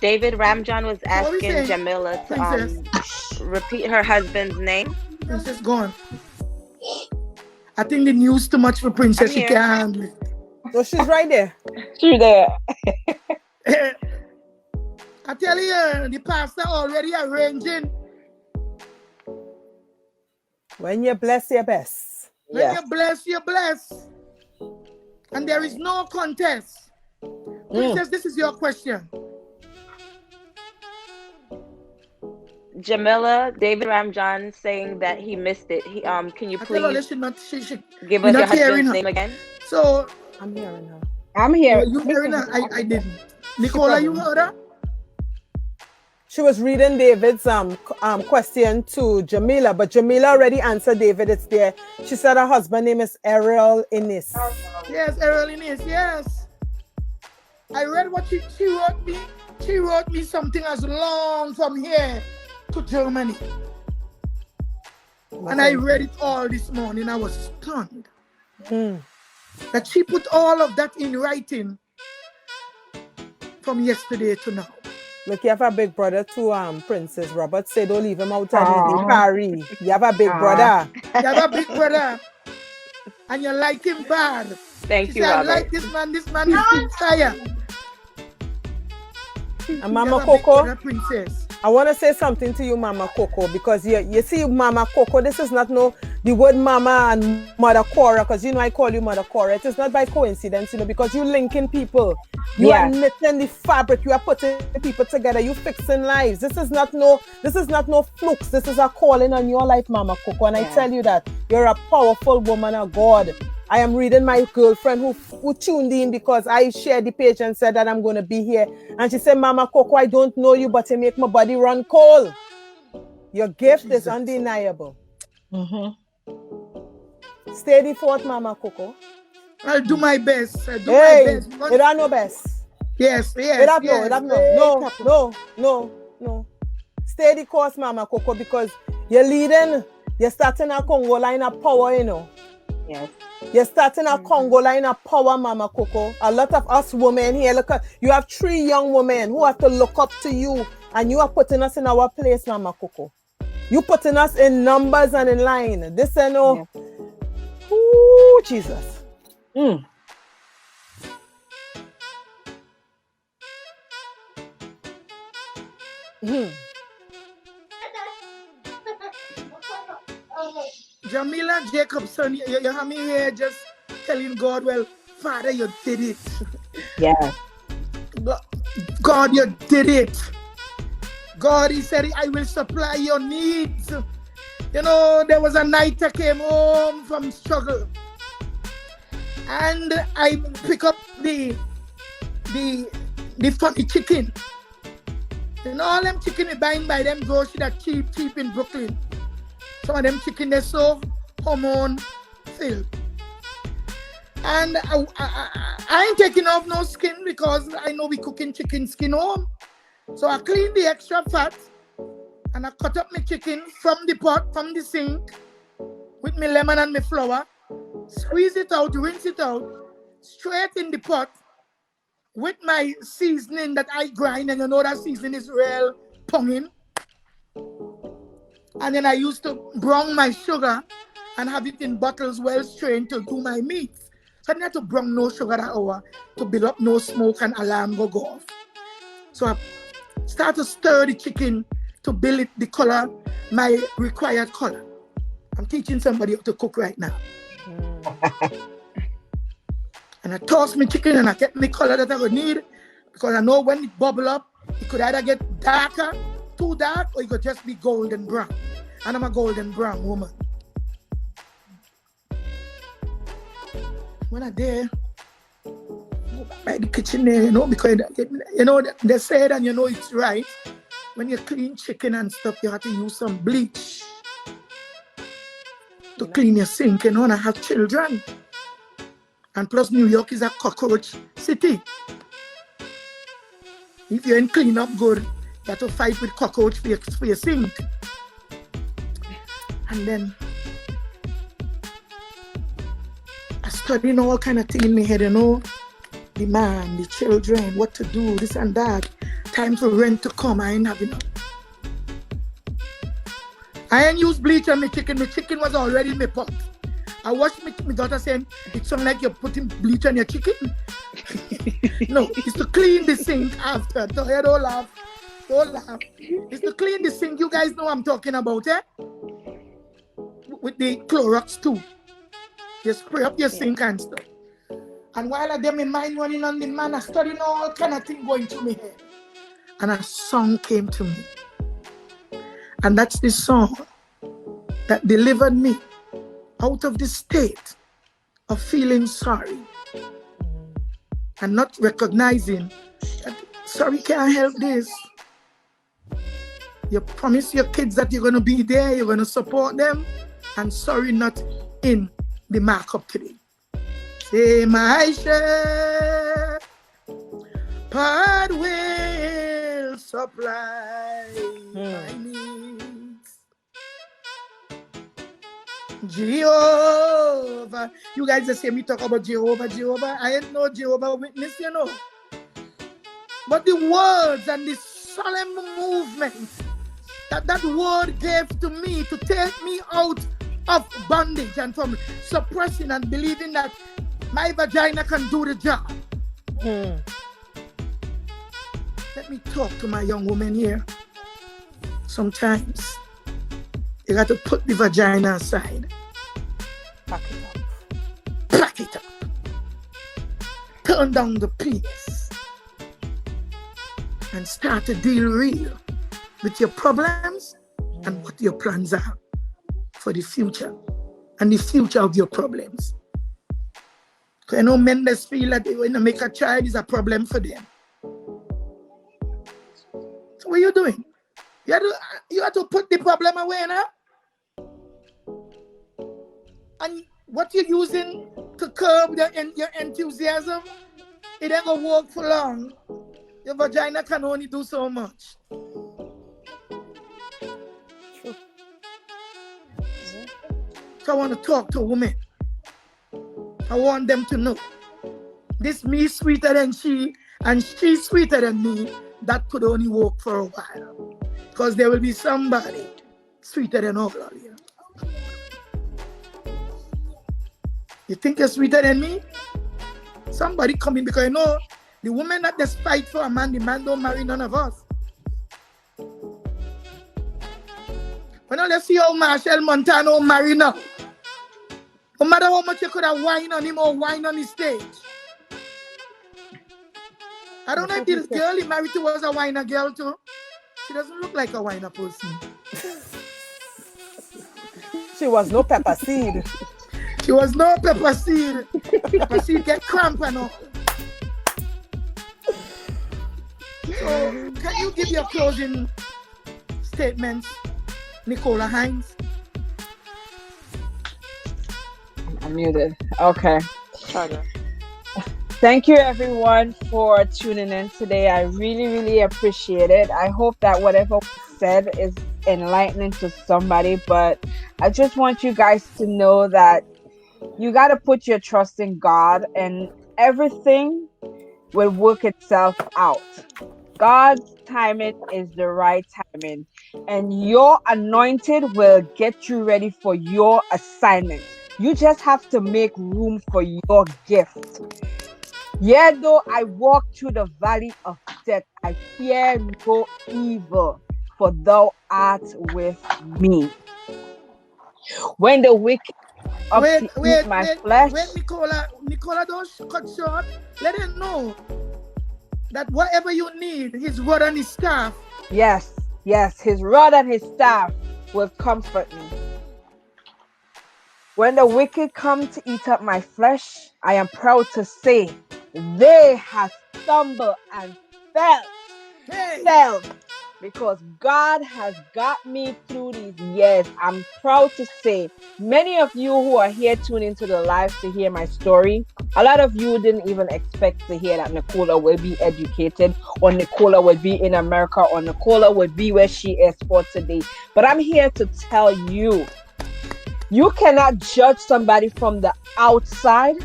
David Ramjohn was asking Jamila to repeat her husband's name. Princess gone. I think the news too much for Princess. She can't handle it. So she's right there. She's there. I tell you, the pastor already arranging. When you bless your best. When you bless, you bless. And there is no contest. Princess, this is your question. Jamila, David Ramjohn saying that he missed it. Can you please give us your husband's name again? So I'm hearing her. I'm here. You hearing her? I didn't. Nicola, you heard her? She was reading David's question to Jamila, but Jamila already answered David. It's there. She said her husband's name is Errol Innis. Yes, Errol Innis, yes. I read what she wrote me. She wrote me something as long from here to Germany. And I read it all this morning. I was stunned. That she put all of that in writing from yesterday to now. Look, you have a big brother too, Princess. Robert said don't leave him out of Paris. You have a big brother. You have a big brother. And you like him bad. Thank you, Robert. I like this man is fire. And Mama Coco, princess. I want to say something to you, Mama Coco, because you see, Mama Coco, this is not the word Mama and Mother Cora, because you know I call you Mother Cora. It is not by coincidence, you know, because you linking people. You are knitting the fabric. You are putting people together. You fixing lives. This is not no flukes. This is a calling on your life, Mama Coco. And I tell you that you're a powerful woman of God. I am reading my girlfriend who tuned in because I shared the page and said that I'm going to be here. And she said, Mama Coco, I don't know you, but you make my body run cold. Your gift is undeniable. Steady forth, Mama Coco. I'll do my best. My best. It don't know best. Yes. No. Steady course, Mama Coco, because you're leading, you're starting a Congo line of power, you know. Yes. You're starting a Congo line of power, Mama Coco. A lot of us women here, look at, you have 3 young women who have to look up to you, and you are putting us in our place, Mama Coco. You putting us in numbers and in line. This and no. Ooh, Jesus. Jamila Jacobson, you have me here just telling God, well, Father, you did it. Yeah. God, you did it. God, He said, I will supply your needs. You know, there was a night I came home from struggle. And I pick up the funny chicken. You know, all them chicken we buying by them grocery that cheap in Brooklyn. Some of them chicken, they're so hormone filled. And I ain't taking off no skin because I know we cooking chicken skin home. So I clean the extra fat and I cut up my chicken from the pot, from the sink, with my lemon and my flour, squeeze it out, rinse it out, straight in the pot with my seasoning that I grind, and you know that seasoning is real punging. And then I used to brown my sugar and have it in bottles well strained to do my meats. So I didn't have to brown no sugar that hour to build up no smoke and alarm go off. So I start to stir the chicken to build it the color, my required color. I'm teaching somebody how to cook right now. And I toss my chicken and I get the color that I would need, because I know when it bubble up, it could either get darker, too dark, or it could just be golden brown. And I'm a golden brown woman. When I there, go back by the kitchen there, you know, because you know they said, and you know it's right. When you clean chicken and stuff, you have to use some bleach to clean your sink, you know, and I have children. And plus New York is a cockroach city. If you ain't clean up good, you have to fight with cockroach for your sink. And then I studying all kind of things in my head, you know. The man, the children, what to do, this and that. Time for rent to come, I ain't having enough. I ain't used bleach on my chicken. My chicken was already in my pot. I watched my daughter saying, it sounds like you're putting bleach on your chicken. No, it's to clean the sink after. Don't laugh. Don't laugh. It's to clean the sink. You guys know what I'm talking about, eh? With the Clorox too. You spray up your sink and stuff. And while I did my mind running on the man, I studying all kind of things going through my head. And a song came to me. And that's the song that delivered me out of the state of feeling sorry and not recognizing that sorry can't help this. You promise your kids that you're going to be there, you're going to support them, and sorry not in the markup today. Say my share, part will supply my needs. Jehovah. You guys just hear me talk about Jehovah. I ain't no Jehovah Witness, you know. But the words and the solemn movement that word gave to me to take me out of bondage and from suppressing and believing that my vagina can do the job. Let me talk to my young woman here. Sometimes you got to put the vagina aside. Pack it up. Pack it up. Turn down the penis. And start to deal real with your problems and what your plans are for the future and the future of your problems. Because I know men that feel that when they make a child is a problem for them. So what are you doing? You have to put the problem away now. And what you're using to curb your enthusiasm, it ain't gonna work for long. Your vagina can only do so much. True. So I want to talk to women. I want them to know this me sweeter than she and she sweeter than me, that could only work for a while. Because there will be somebody sweeter than all of you. You think you're sweeter than me? Somebody coming, because you know the woman that just fight for a man, the man don't marry none of us. But now let's see how Marshall Montano marry now. No matter how much you could have wine on him or wine on his stage. I don't know if this girl he married to was a whiner girl too. She doesn't look like a whiner person. She was no pepper seed. She was no pepper seed. Pepper seed get cramp and all. So, can you give your closing statements, Nicola Hinds? I'm muted. Okay. Charger. Thank you everyone for tuning in today. I really, really appreciate it. I hope that whatever we said is enlightening to somebody, but I just want you guys to know that you got to put your trust in God and everything will work itself out. God's timing is the right timing, and your anointed will get you ready for your assignment. You just have to make room for your gift. Yet though I walk through the valley of death, I fear no evil, for thou art with me. When the wicked up to eat my flesh. Wait, Nicola, don't cut short. Let him know that whatever you need, his rod and his staff. Yes, his rod and his staff will comfort me. When the wicked come to eat up my flesh, I am proud to say, they have stumbled and fell, because God has got me through these years. I'm proud to say, many of you who are here tuning into the live to hear my story, a lot of you didn't even expect to hear that Nicola will be educated, or Nicola would be in America, or Nicola would be where she is for today. But I'm here to tell you, you cannot judge somebody from the outside.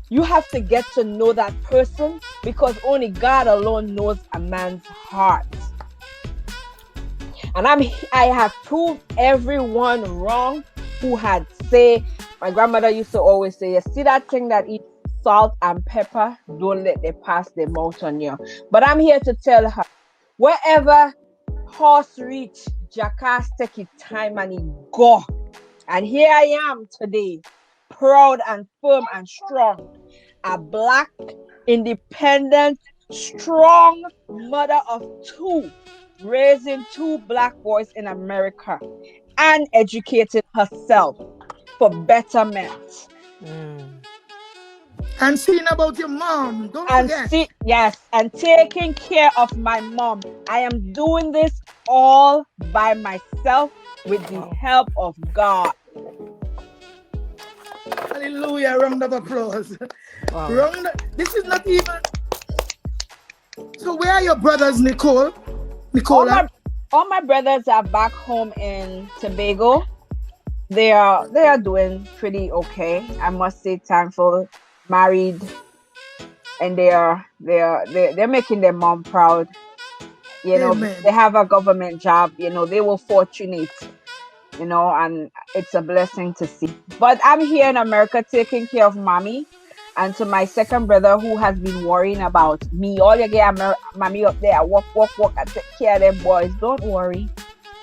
You have to get to know that person, because only God alone knows a man's heart. And I have proved everyone wrong who had say, my grandmother used to always say, you see that thing that eats salt and pepper, don't let them pass their mouth on you. But I'm here to tell her, wherever horse reach, jackass take his time and he go. And here I am today, proud and firm and strong, a black, independent, strong mother of two, raising two black boys in America and educating herself for betterment. And seeing about your mom, don't forget. And taking care of my mom. I am doing this all by myself with the help of God. Hallelujah, round of applause. Wow. This is not even. So where are your brothers, Nicola? All my brothers are back home in Tobago. They are doing pretty okay. I must say, thankful, married, and they're making their mom proud. You know, Amen. They have a government job. You know, they were fortunate. You know, and it's a blessing to see. But I'm here in America taking care of mommy. And to my second brother who has been worrying about me, all you get mommy up there, walk, and take care of them boys. Don't worry.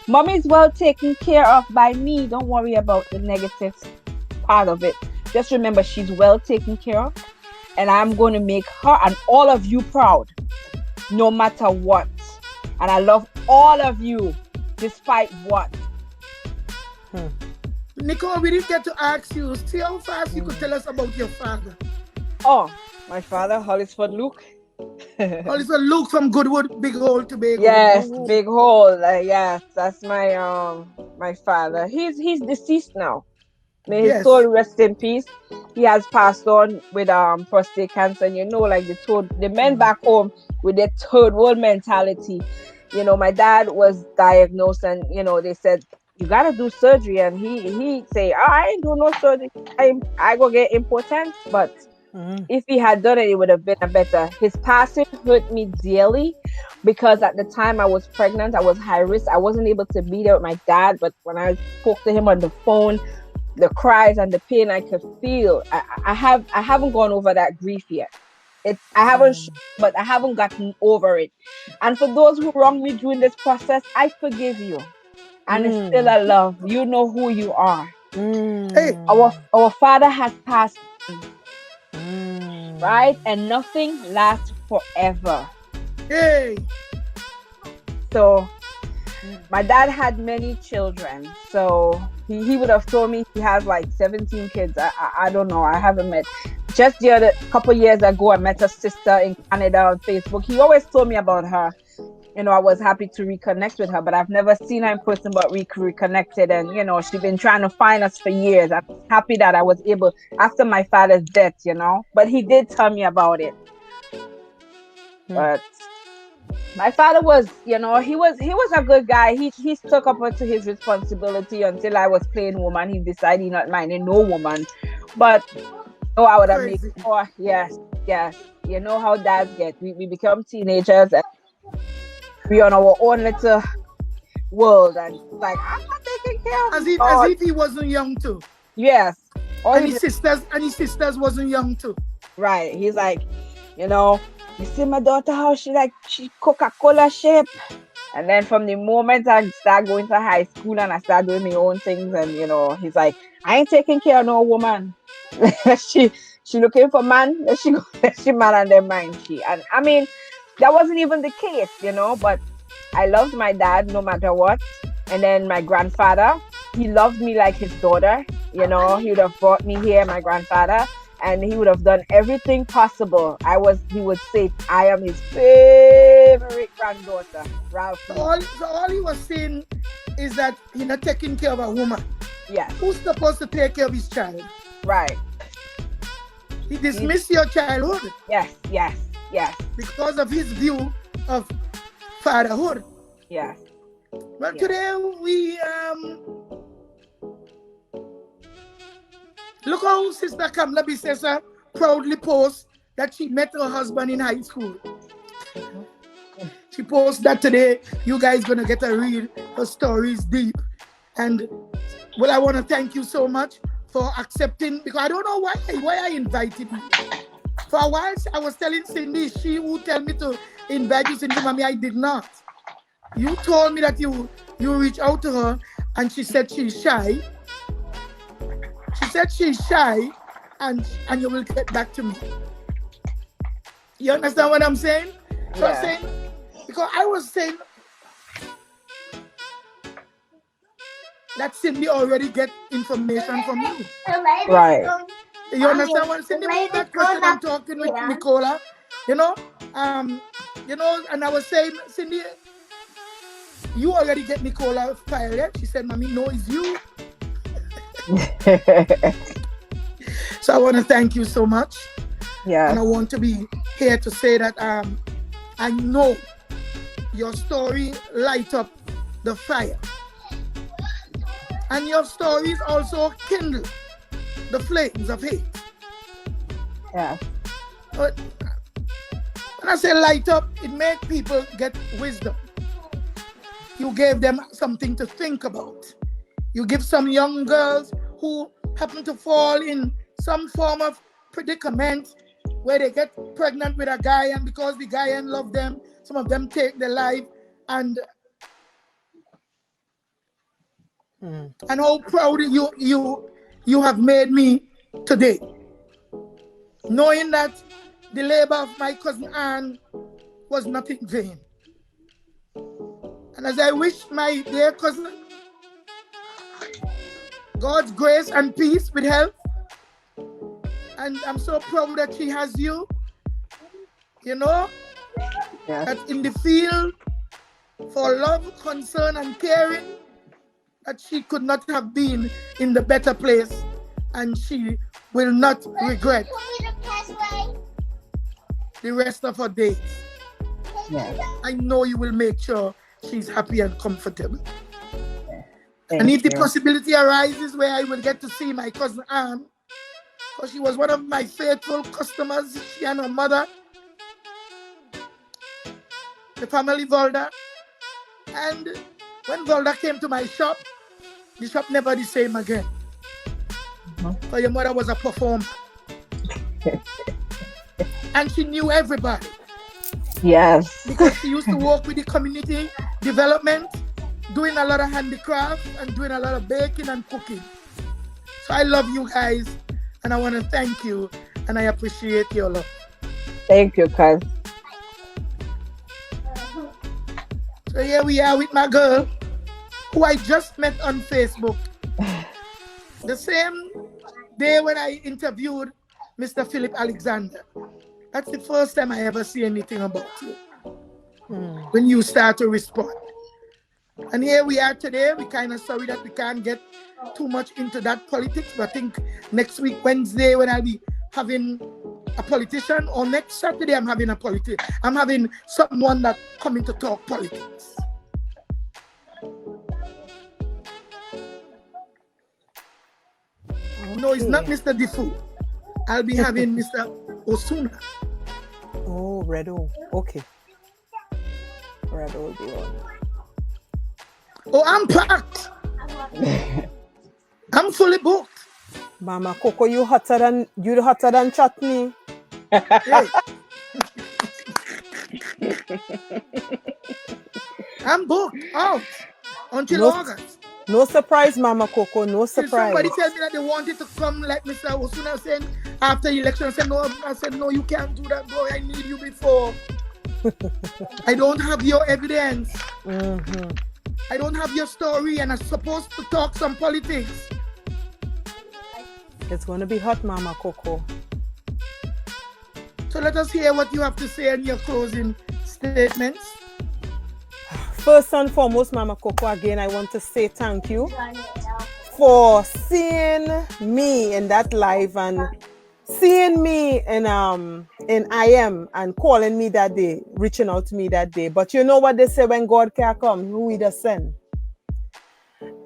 Mommy's well taken care of by me. Don't worry about the negative part of it. Just remember, she's well taken care of. And I'm going to make her and all of you proud, no matter what. And I love all of you, despite what. Nicole, we didn't get to ask you. See how fast you could tell us about your father. Oh, my father, Hollisford Luke. Hollisford Luke from Goodwood, Big Hole, Tobago. Yes, Big Hole. Yes, that's my my father. He's deceased now. May his soul rest in peace. He has passed on with prostate cancer. And you know, like the men back home with their third world mentality. You know, my dad was diagnosed, and you know, they said, you gotta do surgery, and he say, I ain't do no surgery. I go get important. But if he had done it, it would have been a better. His passing hurt me dearly, because at the time I was pregnant, I was high risk. I wasn't able to be there with my dad, but when I spoke to him on the phone, the cries and the pain I could feel, I haven't gone over that grief yet. I haven't gotten over it. And for those who wronged me during this process, I forgive you. And it's still a love. You know who you are. Hey. Our father has passed, right? And nothing lasts forever. Hey. So my dad had many children. So he would have told me he has like 17 kids. I don't know. I haven't met. Just the other couple years ago, I met a sister in Canada on Facebook. He always told me about her. I was happy to reconnect with her, but I've never seen her in person, but we reconnected. And, she's been trying to find us for years. I'm happy that I was able, after my father's death, but he did tell me about it. But my father was, he was a good guy. He stuck up to his responsibility until I was playing woman. He decided he not minding no woman. But, I would have made, Crazy. yes, yes. You know how dads get. We become teenagers and we on our own little world, and like, I'm not taking care of As if he wasn't young too. yes. And his sisters wasn't young too. Right. He's like, you see my daughter how she Coca-Cola shape. And then from the moment I start going to high school and I start doing my own things, and he's like, I ain't taking care of no woman. she looking for man, she man and their mind and I mean, that wasn't even the case, but I loved my dad no matter what. And then my grandfather, he loved me like his daughter. He would have brought me here, my grandfather, and he would have done everything possible. He would say, I am his favorite granddaughter, Ralph. So all he was saying is that he's not taking care of a woman. Yes. Who's supposed to take care of his child? Right. He dismissed your childhood. Yes, yes, yes. Because of his view of fatherhood. Yes. Well, today we look how Sister Kamla Bisesa proudly posts that she met her husband in high school. She posts that today. You guys gonna get to read her stories deep. And well, I want to thank you so much for accepting, because I don't know why I invited you. For a while, I was telling Cindy, she would tell me to invite you, Cindy, mommy, I did not. You told me that you reached out to her, and she said she's shy. She said she's shy, and you will get back to me. You understand what I'm saying? So I'm saying, because I was saying that Cindy already get information from you. Right. You understand what I'm saying? That question I'm talking with Nicola, and I was saying, Cindy, you already get Nicola file, yeah? She said, Mommy, no, it's you. So I want to thank you so much. Yeah. And I want to be here to say that I know your story light up the fire. And your stories also kindle the flames of hate. Yeah. But when I say light up, it makes people get wisdom. You gave them something to think about. You give some young girls who happen to fall in some form of predicament where they get pregnant with a guy, and because the guy ain't love them, some of them take their life. And how proud you have made me today, knowing that the labor of my cousin Anne was not in vain. And as I wish my dear cousin God's grace and peace with health, and I'm so proud that she has you, that in the field for love, concern, and caring, that she could not have been in the better place, and she will not regret the rest of her days. Yeah. I know you will make sure she's happy and comfortable. Thank And if the you. possibility arises where I will get to see my cousin Anne, because she was one of my faithful customers, she and her mother, the family Volda. And when Volda came to my shop, the shop never the same again. So your mother was a performer. And she knew everybody. Yes. Because she used to work with the community development, doing a lot of handicraft and doing a lot of baking and cooking. So I love you guys, and I want to thank you, and I appreciate your love. Thank you, cuz. So here we are with my girl, who I just met on Facebook. The same day when I interviewed Mr. Philip Alexander. That's the first time I ever see anything about you. when you start to respond. And here we are today. We're kind of sorry that we can't get too much into that politics, but I think next week, Wednesday, when I'll be having a politician, or next Saturday, I'm having someone that coming to talk politics. No, it's not Mr. Defoe. I'll be having Mr. Osuna. Oh, Redo. Okay. Redo will be on. Oh, I'm packed. I'm fully booked. Mama Coco, you hotter than chutney. Hey. I'm booked out until August. No surprise, Mama Coco. No surprise. Somebody tell me that they wanted to come like Mr. Osuna saying after the election. I said, no, you can't do that, boy. I need you before. I don't have your evidence. I don't have your story, and I'm supposed to talk some politics. It's going to be hot, Mama Coco. So let us hear what you have to say in your closing statements. First and foremost, Mama Coco, again, I want to say thank you for seeing me in that live and seeing me in IM and calling me that day, reaching out to me that day. But you know what they say, when God can come, who he does send?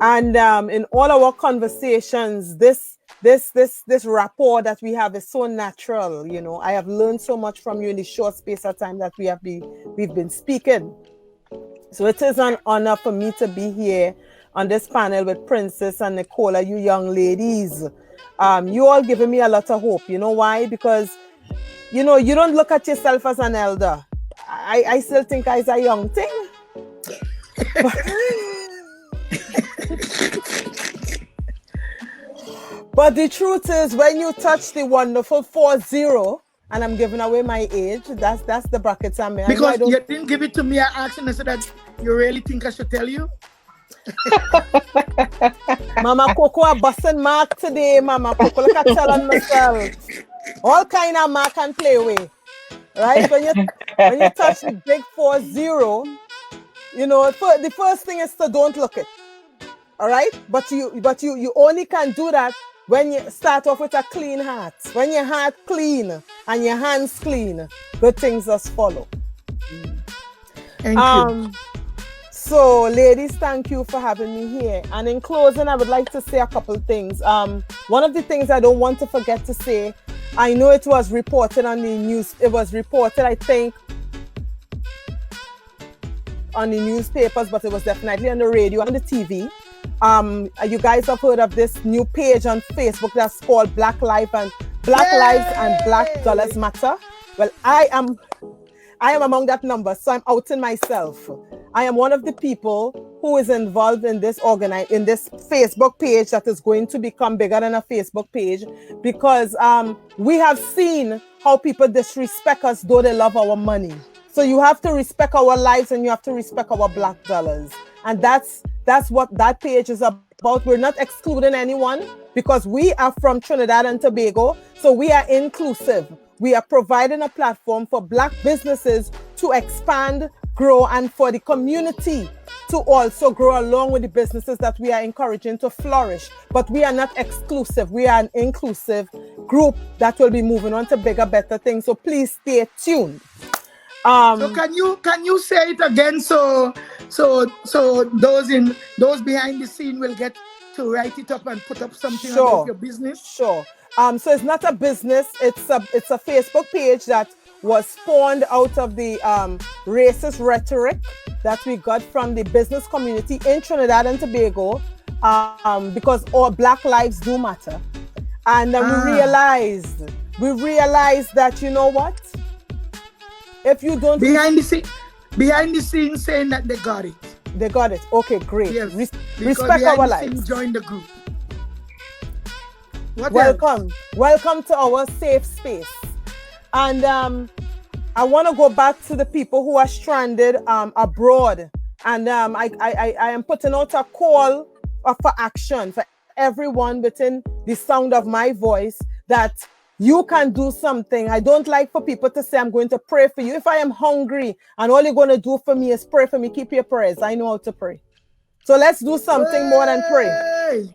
And in all our conversations, this rapport that we have is so natural. You know, I have learned so much from you in the short space of time that we've been speaking. So it is an honor for me to be here on this panel with Princess and Nicola, you young ladies. You all giving me a lot of hope. You know why? Because, you know, you don't look at yourself as an elder. I still think I'm a young thing. But the truth is, when you touch the wonderful 40, and I'm giving away my age, that's the brackets I'm in. Because you didn't give it to me, I asked and I said that you really think I should tell you? Mama Coco, a busting mark today, Mama Coco. Look at telling myself. All kind of mark and play with. Right? When you touch the big 40, you know, the first thing is to don't look it. All right? But you only can do that when you start off with a clean heart. When your heart clean and your hands clean, good things just follow. Thank you. So, ladies, thank you for having me here. And in closing, I would like to say a couple things. One of the things I don't want to forget to say, I know it was reported on the news. It was reported, I think, on the newspapers, but it was definitely on the radio and the TV. You guys have heard of this new page on Facebook that's called Black Lives and Black Dollars Matter. Well, I am among that number, so I'm outing myself. I am one of the people who is involved in this Facebook page that is going to become bigger than a Facebook page, because we have seen how people disrespect us though they love our money. So you have to respect our lives and you have to respect our black dollars. And that's what that page is about. We're not excluding anyone because we are from Trinidad and Tobago, so we are inclusive. We are providing a platform for black businesses to expand, grow, and for the community to also grow along with the businesses that we are encouraging to flourish. But we are not exclusive. We are an inclusive group that will be moving on to bigger, better things. So please stay tuned. So can you say it again so those behind the scene will get to write it up and put up something about your business? Sure. So it's not a business. It's a Facebook page that was spawned out of the racist rhetoric that we got from the business community in Trinidad and Tobago, because all black lives do matter. And we realized that, you know what? If you don't behind the scenes saying that they got it. They got it. Okay, great. Yes, respect our lives. Join the group. Welcome to our safe space. And I want to go back to the people who are stranded abroad. And I am putting out a call for action for everyone within the sound of my voice, that You can do something. I don't like for people to say, I'm going to pray for you. If I am hungry and all you're going to do for me is pray for me, keep your prayers. I know how to pray. So let's do something more than pray.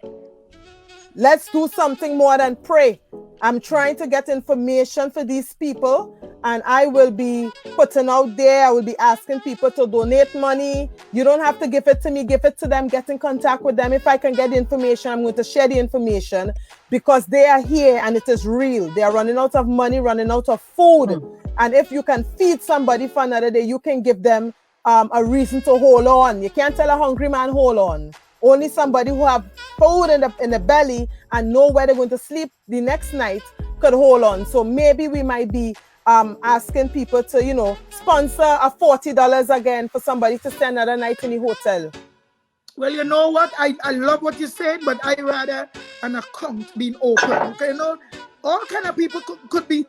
Let's do something more than pray. I'm trying to get information for these people, and I will be putting out there. I will be asking people to donate money. You don't have to give it to me. Give it to them. Get in contact with them. If I can get the information, I'm going to share the information because they are here and it is real. They are running out of money, running out of food. And if you can feed somebody for another day, you can give them a reason to hold on. You can't tell a hungry man, hold on. Only somebody who have food in the belly and know where they're going to sleep the next night could hold on. So maybe we might be asking people to, you know, sponsor a $40 again for somebody to stay another night in the hotel. Well, you know what? I love what you said, but I rather an account being open. Okay, you know, all kind of people could be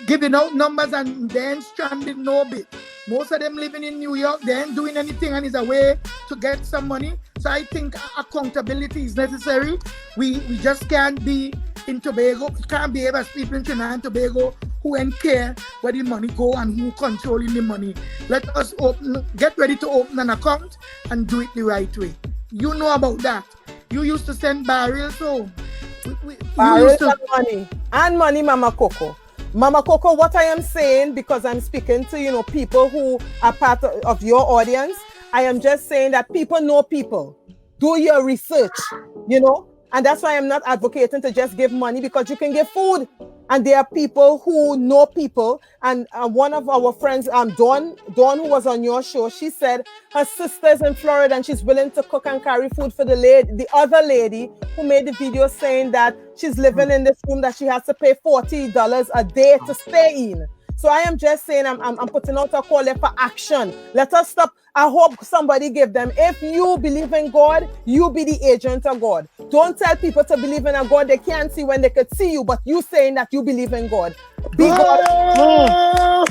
giving out numbers and then stranded no bit. Most of them living in New York, they ain't doing anything and it's a way to get some money. So I think accountability is necessary. We just can't be in Tobago, we can't behave as people in Trinidad and Tobago who ain't care where the money go and who controlling the money. Let us get ready to open an account and do it the right way. You know about that. You used to send barrels home. Barrels and money, Mama Coco. Mama Coco, what I am saying, because I'm speaking to, you know, people who are part of your audience, I am just saying that people know people. Do your research, you know, and that's why I'm not advocating to just give money, because you can give food. And there are people who know people. And one of our friends, Dawn, who was on your show, she said her sister's in Florida and she's willing to cook and carry food for the other lady who made the video saying that she's living in this room that she has to pay $40 a day to stay in. So I am just saying, I'm putting out a call there for action. Let us stop. I hope somebody give them. If you believe in God, you be the agent of God. Don't tell people to believe in a God they can't see when they could see you, but you saying that you believe in God. Be God.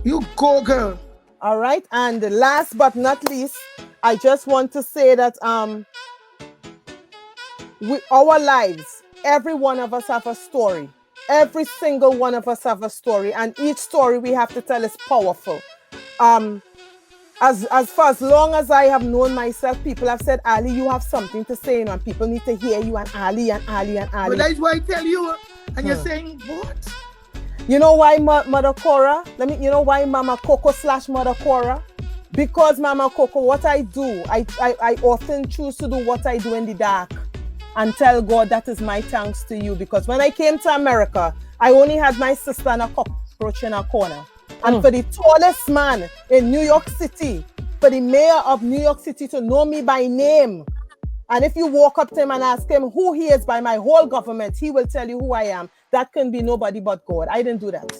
You go, girl. All right. And last but not least, I just want to say that our lives, every one of us have a story. Every single one of us have a story, and each story we have to tell is powerful. As long as I have known myself, people have said, Allie, you have something to say, and people need to hear you, and Allie. But that's why I tell you, and you're saying what? You know why, Mother Cora? You know why Mama Coco / Mother Cora? Because Mama Coco, what I do, I often choose to do what I do in the dark. And tell God that is my thanks to you. Because when I came to America, I only had my sister and a cockroach in a corner. And for the tallest man in New York City, for the mayor of New York City to know me by name, and if you walk up to him and ask him who he is by my whole government, he will tell you who I am. That can be nobody but God. I didn't do that.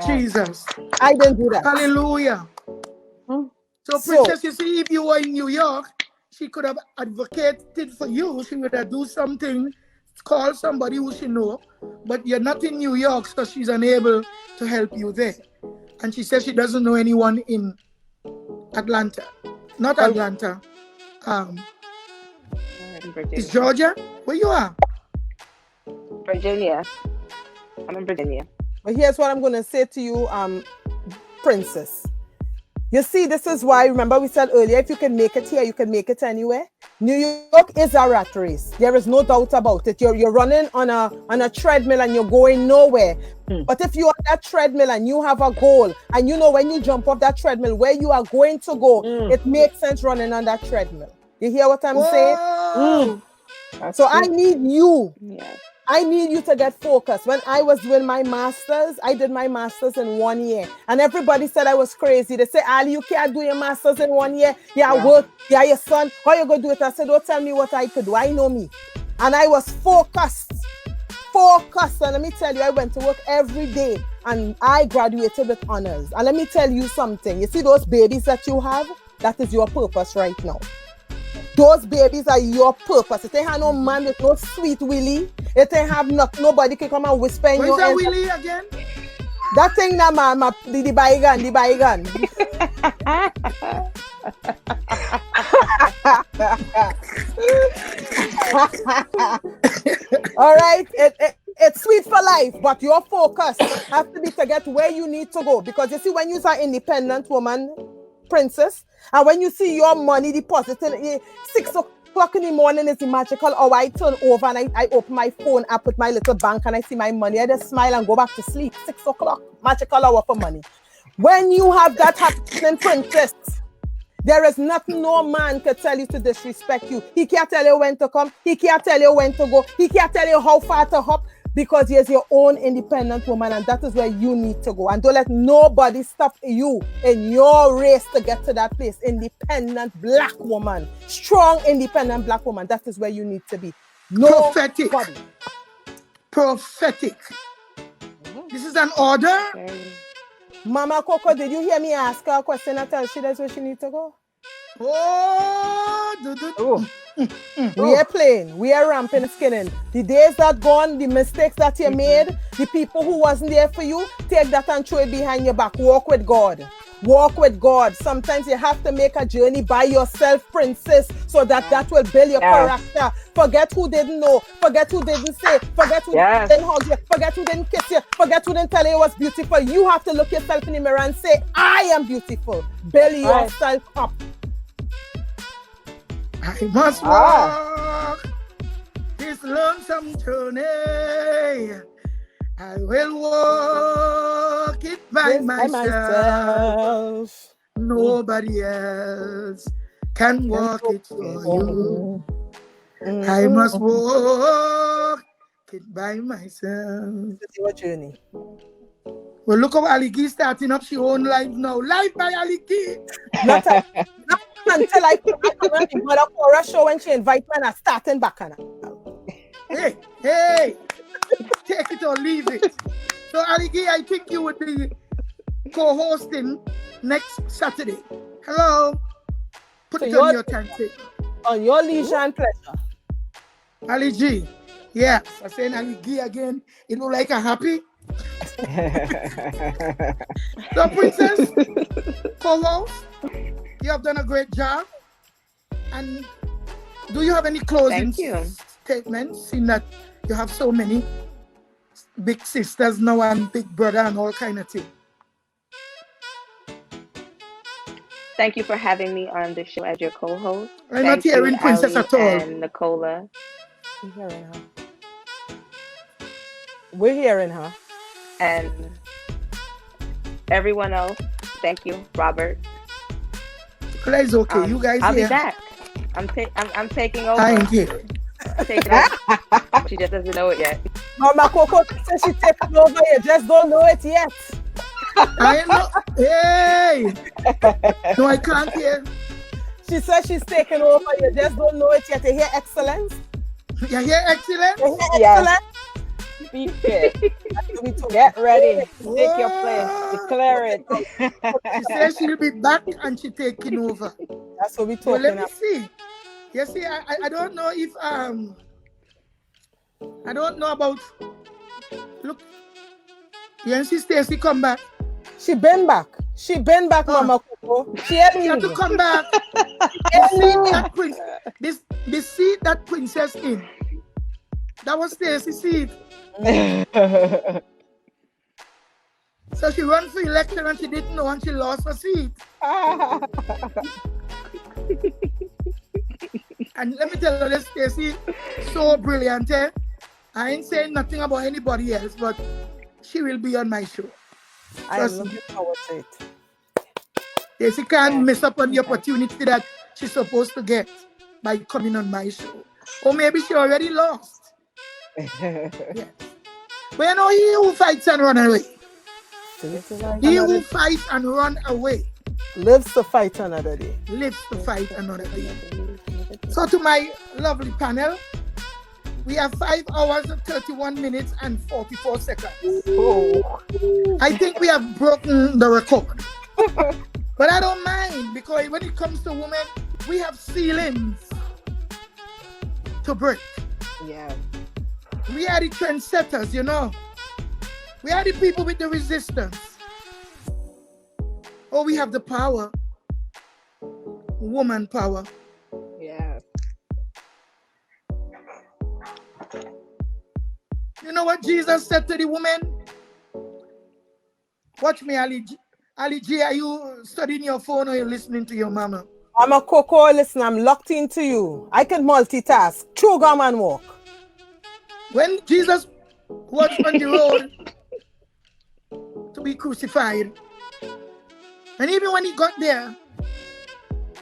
Jesus. I didn't do that. Hallelujah. So, Princess, you see, if you were in New York, she could have advocated for you. She would have do something, call somebody who she know. But you're not in New York, so she's unable to help you there. And she says she doesn't know anyone in Atlanta. Not Atlanta. It's Georgia? Where you are? Virginia. I'm in Virginia. But here's what I'm going to say to you, Princess. You see, this is why, remember we said earlier, if you can make it here, you can make it anywhere. New York is a rat race. There is no doubt about it. You're running on a treadmill and you're going nowhere. But if you're on that treadmill and you have a goal, and you know when you jump off that treadmill where you are going to go, it makes sense running on that treadmill. You hear what I'm saying? So I need you. Yes. I need you to get focused. When I was doing my master's, I did my master's in 1 year. And everybody said I was crazy. They say, Allie, you can't do your master's in 1 year. Work. Your son. How you going to do it? I said, don't tell me what I could do. I know me. And I was focused. And let me tell you, I went to work every day. And I graduated with honors. And let me tell you something. You see those babies that you have? That is your purpose right now. Those babies are your purpose. It ain't have no man with no sweet willy. It ain't have nobody can come and whisper in your ear. Where's that willy again? That thing na mama, the bygone. All right, it's sweet for life, but your focus has to be to get where you need to go. Because you see, when you're an independent woman, princess, and when you see your money deposited 6 o'clock in the morning is the magical hour. I turn over and I open my phone, I put my little bank and I see my money. I just smile and go back to sleep. 6 o'clock, magical hour for money. When you have that happening, princess, there is nothing no man can tell you to disrespect you. He can't tell you when to come. He can't tell you when to go. He can't tell you how far to hop, because he is your own independent woman, and that is where you need to go. And don't let nobody stop you in your race to get to that place. Independent black woman, strong independent black woman. That is where you need to be. No Prophetic. body. Prophetic. This is an order. Mama Coco, did you hear me ask her a question and tell she that's where she needs to go? We are playing, we are ramping and skinning. The days that gone, the mistakes that you made, the people who wasn't there for you, take that and throw it behind your back. Walk with God. Walk with God. Sometimes you have to make a journey by yourself, princess, so that will build your character. Forget who didn't know. Forget who didn't say. Forget who didn't hug you. Forget who didn't kiss you. Forget who didn't tell you it was beautiful. You have to look yourself in the mirror and say, I am beautiful. Build yourself up. I must walk this lonesome journey. I will walk it by myself. Nobody else can walk it for you. I must walk it by myself. This is your journey. Well, look how Allie Gee starting up she own life now. Life by Allie Gee. Not until I come on the Mother Cora show when she invite me and I starting back on her. Hey, take it or leave it. So Allie Gee, I think you would be co-hosting next Saturday. Hello. Put it on your timetable. On your leisure and pleasure. Allie Gee. Yes, I'm saying Allie Gee again. You look like a happy. So Princess, co-host, you have done a great job. And do you have any closing statements, seeing that you have so many big sisters now and big brother and all kind of things? Thank you for having me on the show as your co-host. I'm not hearing Princess at all. And Nicola. We're hearing her. We're hearing her. And everyone else, thank you, Robert. It's okay, you guys. I'll be back. I'm taking over. I ain't here. Taking over. She just doesn't know it yet. Mama Coco says she's taking over. You just don't know it yet. I know. Hey. No, I can't hear. She says she's taking over. You just don't know it yet. You hear excellence? You hear excellence? You hear excellence? Be fit. Get ready. Take your place. Declare it. She says she'll be back and she's taking over. That's what we're talking about. Let me see. You see, I don't know if I don't know about. Look, you see Stacy come back. She been back. Mama Coco. She had to come back. The seat that princess in. That was Stacy's seat. So she ran for election and she didn't know and she lost her seat. And let me tell you this, Stacy, so brilliant. Eh? I ain't saying nothing about anybody else, but she will be on my show. I'm looking forward to it. Stacy can't miss up on the opportunity that she's supposed to get by coming on my show. Or maybe she already lost. Yes. But you know, he who fights and run away. He who fights and run away lives to fight another day. Lives to fight another day. So to my lovely panel, we have 5 hours and 31 minutes and 44 seconds. Oh. I think we have broken the record. But I don't mind, because when it comes to women, we have ceilings to break. Yeah. We are the trendsetters, you know. We are the people with the resistance. Oh, we have the power. Woman power. You know what Jesus said to the woman? Watch me, Allie Gee. Allie Gee, are you studying your phone or are you listening to your mama? I'm a Coco, listen, I'm locked into you. I can multitask. Chew gum and walk. When Jesus was on the road to be crucified, and even when he got there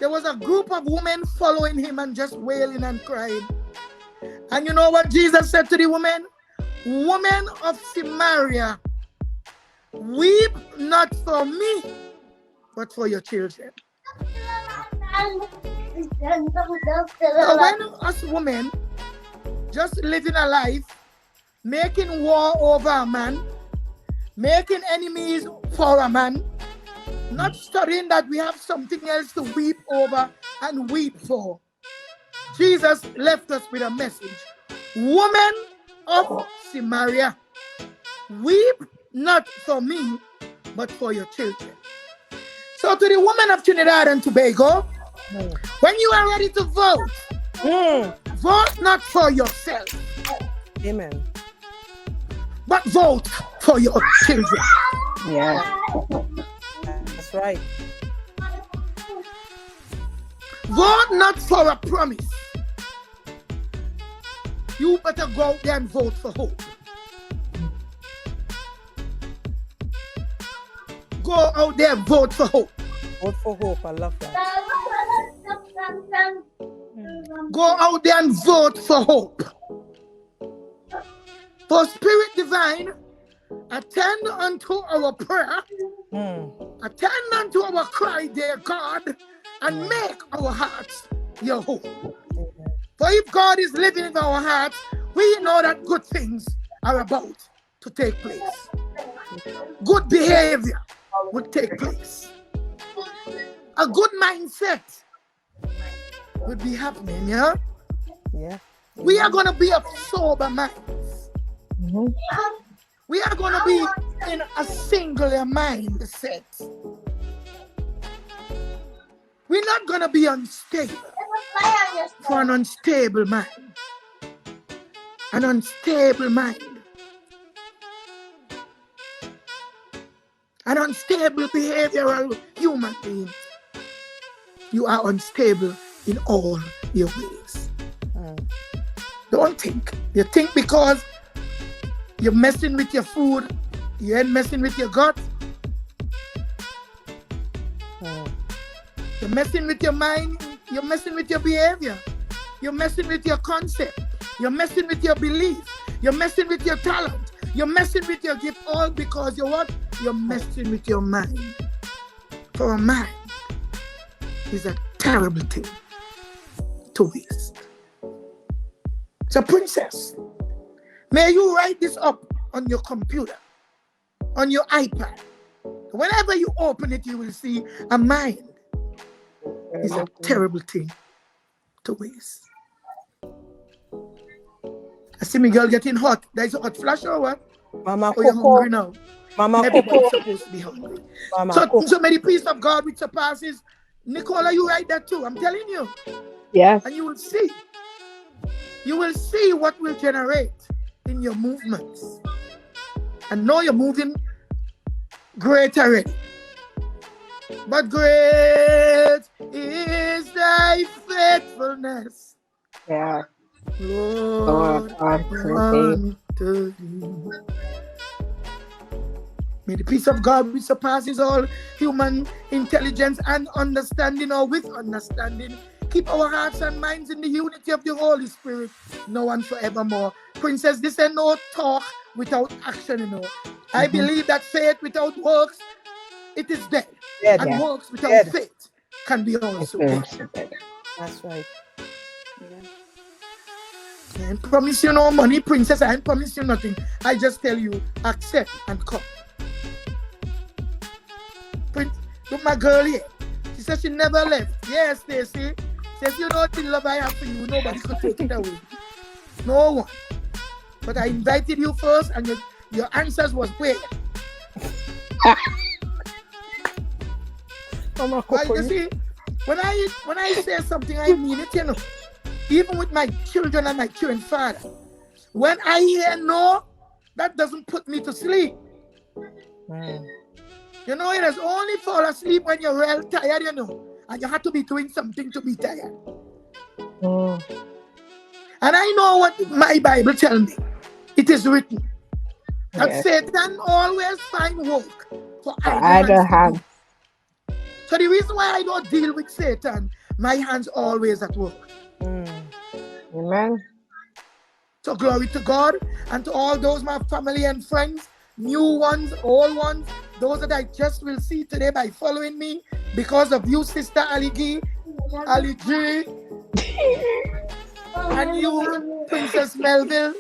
was a group of women following him and just wailing and crying. And you know what Jesus said to the woman? Woman of Samaria, weep not for me, but for your children. So when us women just living a life, making war over a man, making enemies for a man, not studying that we have something else to weep over and weep for. Jesus left us with a message. Woman of Samaria, weep not for me, but for your children. So to the woman of Trinidad and Tobago, when you are ready to vote, vote not for yourself. Amen. But vote for your children. Yeah. That's right. Vote not for a promise. You better go out there and vote for hope. Go out there and vote for hope. Vote for hope. I love that. Go out there and vote for hope. For Spirit Divine, attend unto our prayer, attend unto our cry, dear God, and make our hearts your hope. For if God is living in our hearts, we know that good things are about to take place. Good behavior will take place. A good mindset will be happening, yeah? Yeah. We are going to be of sober minds. We are going to be in a singular mindset. We're not going to be unstable for an unstable mind. An unstable mind. An unstable behavioral human being. You are unstable in all your ways. Don't think. You think because you're messing with your food, you ain't messing with your gut. You're messing with your mind, you're messing with your behavior. You're messing with your concept. You're messing with your belief. You're messing with your talent. You're messing with your gift, all because you're what? You're messing with your mind. For a mind is a terrible thing to waste. So princess, may you write this up on your computer, on your iPad. Whenever you open it, you will see a mind is a terrible thing to waste. I see my girl getting hot. There's a hot flash or what? Mama Or you're hungry Coco. now? Mama Everybody's Coco. supposed to be hungry. Mama So Coco. may the peace of God which surpasses. Nicola, you write that too. I'm telling you. Yes. And you will see. You will see what will generate in your movements. And know you're moving great already. But great is thy faithfulness. Yeah. Lord, unto thee. May the peace of God which surpasses all human intelligence and understanding, or with understanding, keep our hearts and minds in the unity of the Holy Spirit, now and forevermore. Princess, this ain't no talk without action, you know. I believe that faith without works, it is dead. And works without faith can be also dead. That's right. I ain't promise you no money, princess. I ain't promise you nothing. I just tell you, accept and come. Prince, look my girl here. She says she never left. Yes, Stacy. Says you know the love I have for you. Nobody could take it away. No one. But I invited you first, and your answers was where. Mama Coco. You see, when I say something, I mean it, you know. Even with my children and my children's father. When I hear no, that doesn't put me to sleep. Mm. You know, it is only fall asleep when you're real tired, you know, and you have to be doing something to be tired. Mm. And I know what my Bible tells me. It is written that Yes. Satan always finds work for idle Idle hands to hands. do. So the reason why I don't deal with Satan, my hands always at work. Mm. Amen. So glory to God and to all those my family and friends, new ones, old ones, those that I just will see today by following me because of you, Sister Allie Gee, Allie Gee, and you, Princess Melville,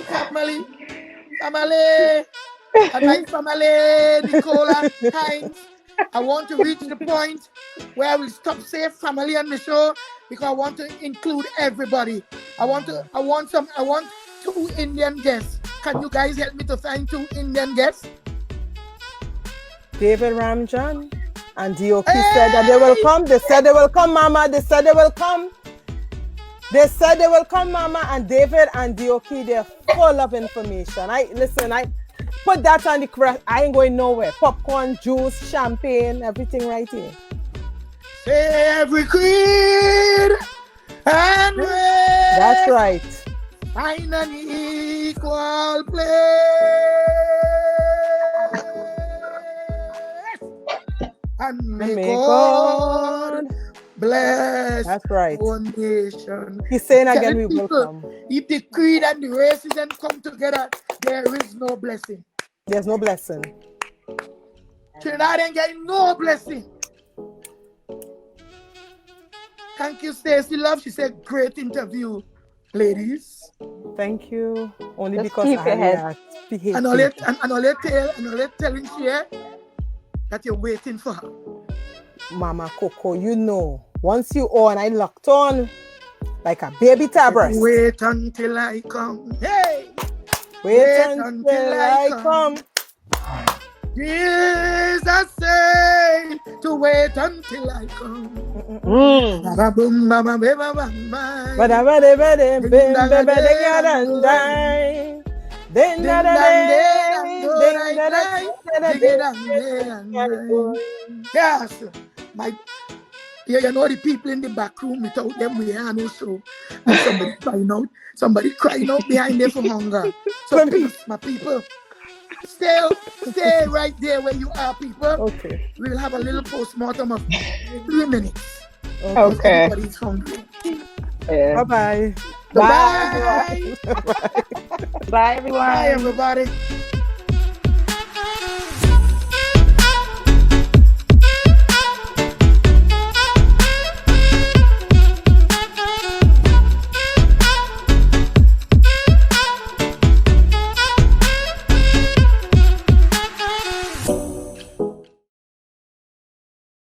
family, and my family, Nicola Hinds. I want to reach the point where I will stop saying family on the show because I want to include everybody. I want 2 Indian guests. Can you guys help me to find 2 Indian guests? David Ramjan and DOK said that they will come. They said they will come, Mama. They said they will come. They said they will come, Mama. And David and DOK, they're full of information. I put that on the crest. I ain't going nowhere. Popcorn, juice, champagne, everything right here. Say every creed and race. That's right. Find an equal place. And may God bless That's right. our nation. He's saying again, Telling we will people, come. if the creed and the racism come together, there is no blessing. There's no blessing. Trinidad ain't getting no blessing. Thank you, Stacey Love. She said, great interview, ladies. Thank you. Only Just because keep I your head. had And I'll telling here that you're waiting for her. Mama Coco, you know, once you on, I locked on like a baby tabras. Wait until I come. Hey! Wait until I come. Jesus say to wait until I come. Yes, you know the people in the back room without them we are no show. And somebody crying out behind there for hunger. So please, my people, stay right there where you are, people. Okay. We'll have a little post-mortem of 3 minutes. Okay. Everybody's hungry. Yeah. Bye-bye. Bye. Bye, everyone. Bye, everybody.